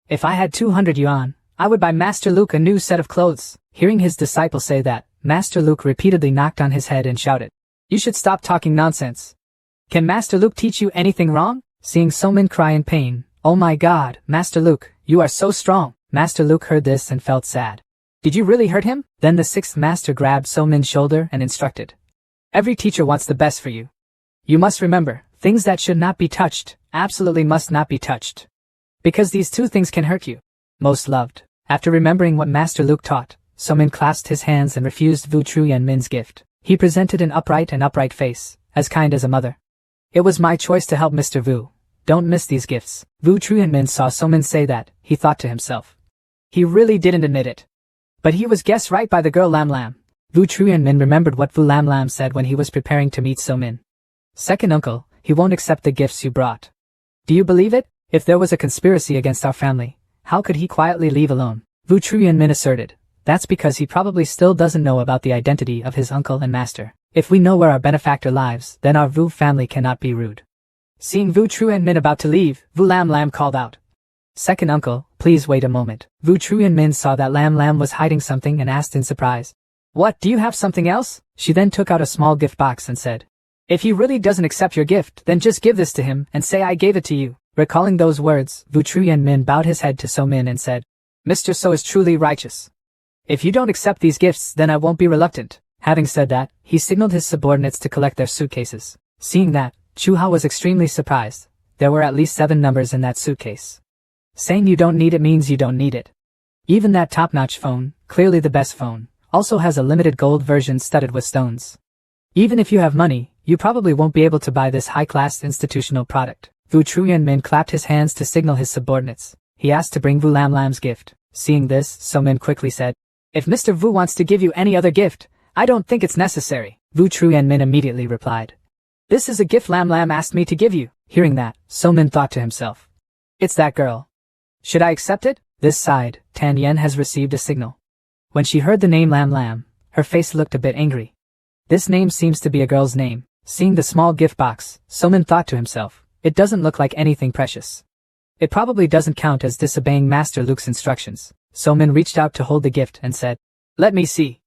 If I had 200 yuan, I would buy Master Luke a new set of clothes. Hearing his disciple say that, Master Luke repeatedly knocked on his head and shouted. You should stop talking nonsense. Can Master Luke teach you anything wrong? Seeing So Min cry in pain, oh my god, Master Luke, you are so strong. Master Luke heard this and felt sad. Did you really hurt him? Then the 6th master grabbed So Min's shoulder and instructed. Every teacher wants the best for you. You must remember, things that should not be touched, absolutely must not be touched. Because these 2 things can hurt you. Most loved. After remembering what Master Luke taught, So Min clasped his hands and refused Vu Trianmin's gift. He presented an upright face, as kind as a mother. It was my choice to help Mr. Vu. Don't miss these gifts. Vu Trianmin saw So Min say that, he thought to himself. He really didn't admit it. But he was guessed right by the girl Lam Lam. Vu Trianmin remembered what Vu Lam Lam said when he was preparing to meet So Min. Second uncle, he won't accept the gifts you brought. Do you believe it? If there was a conspiracy against our family, how could he quietly leave alone? Vu Trianmin asserted. That's because he probably still doesn't know about the identity of his uncle and master. If we know where our benefactor lives, then our Vu family cannot be rude. Seeing Vu Trianmin about to leave, Vu Lam Lam called out. Second uncle, please wait a moment. Vu Trianmin saw that Lam Lam was hiding something and asked in surprise. What, do you have something else? She then took out a small gift box and said. If he really doesn't accept your gift, then just give this to him and say I gave it to you. Recalling those words, Vu Trianmin bowed his head to So Min and said. Mr. So is truly righteous. If you don't accept these gifts, then I won't be reluctant. Having said that, he signaled his subordinates to collect their suitcases. Seeing that, Chu Hao was extremely surprised. There were at least 7 numbers in that suitcase. Saying you don't need it means you don't need it. Even that top-notch phone, clearly the best phone, also has a limited gold version studded with stones. Even if you have money, you probably won't be able to buy this high-class institutional product. Vu Trianmin clapped his hands to signal his subordinates. He asked to bring Vu Lam Lam's gift. Seeing this, So Min quickly said, If Mr. Vu wants to give you any other gift, I don't think it's necessary. Vu Trianmin immediately replied. This is a gift Lam Lam asked me to give you. Hearing that, So Min thought to himself. It's that girl. Should I accept it? This side, Tan Yan has received a signal. When she heard the name Lam Lam, her face looked a bit angry. This name seems to be a girl's name. Seeing the small gift box, So Min thought to himself, it doesn't look like anything precious. It probably doesn't count as disobeying Master Luke's instructions. So Min reached out to hold the gift and said, Let me see.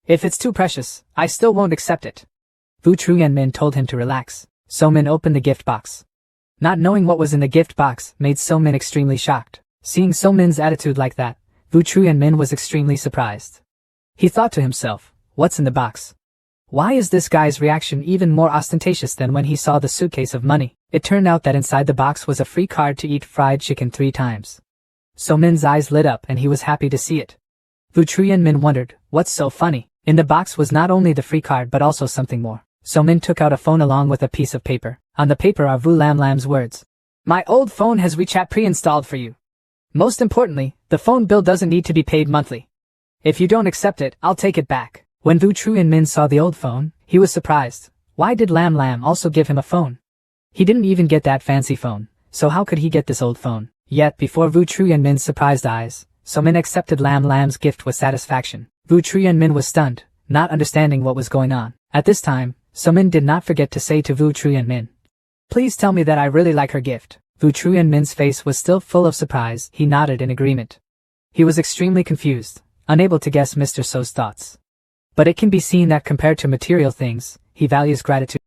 If it's too precious, I still won't accept it. Vu Trianmin told him to relax. So Min opened the gift box. Not knowing what was in the gift box made So Min extremely shocked. Seeing So Min's attitude like that, Vu Trianmin was extremely surprised. He thought to himself, what's in the box? Why is this guy's reaction even more ostentatious than when he saw the suitcase of money? It turned out that inside the box was a free card to eat fried chicken 3 times. So Min's eyes lit up and he was happy to see it. Vu Trui and Min wondered, what's so funny? In the box was not only the free card but also something more. So Min took out a phone along with a piece of paper. On the paper are Vu Lam Lam's words. My old phone has WeChat pre-installed for you. Most importantly, the phone bill doesn't need to be paid monthly. If you don't accept it, I'll take it back. When Vu Trui and Min saw the old phone, he was surprised. Why did Lam Lam also give him a phone? He didn't even get that fancy phone, so how could he get this old phone? Yet before Vu Trui and Min's surprised eyes, So Min accepted Lam Lam's gift with satisfaction. Vu Trui and Min was stunned, not understanding what was going on. At this time, So Min did not forget to say to Vu Trui and Min, please tell me that I really like her gift. Vu Trui and Min's face was still full of surprise. He nodded in agreement. He was extremely confused, unable to guess Mr. So's thoughts. But it can be seen that compared to material things, he values gratitude.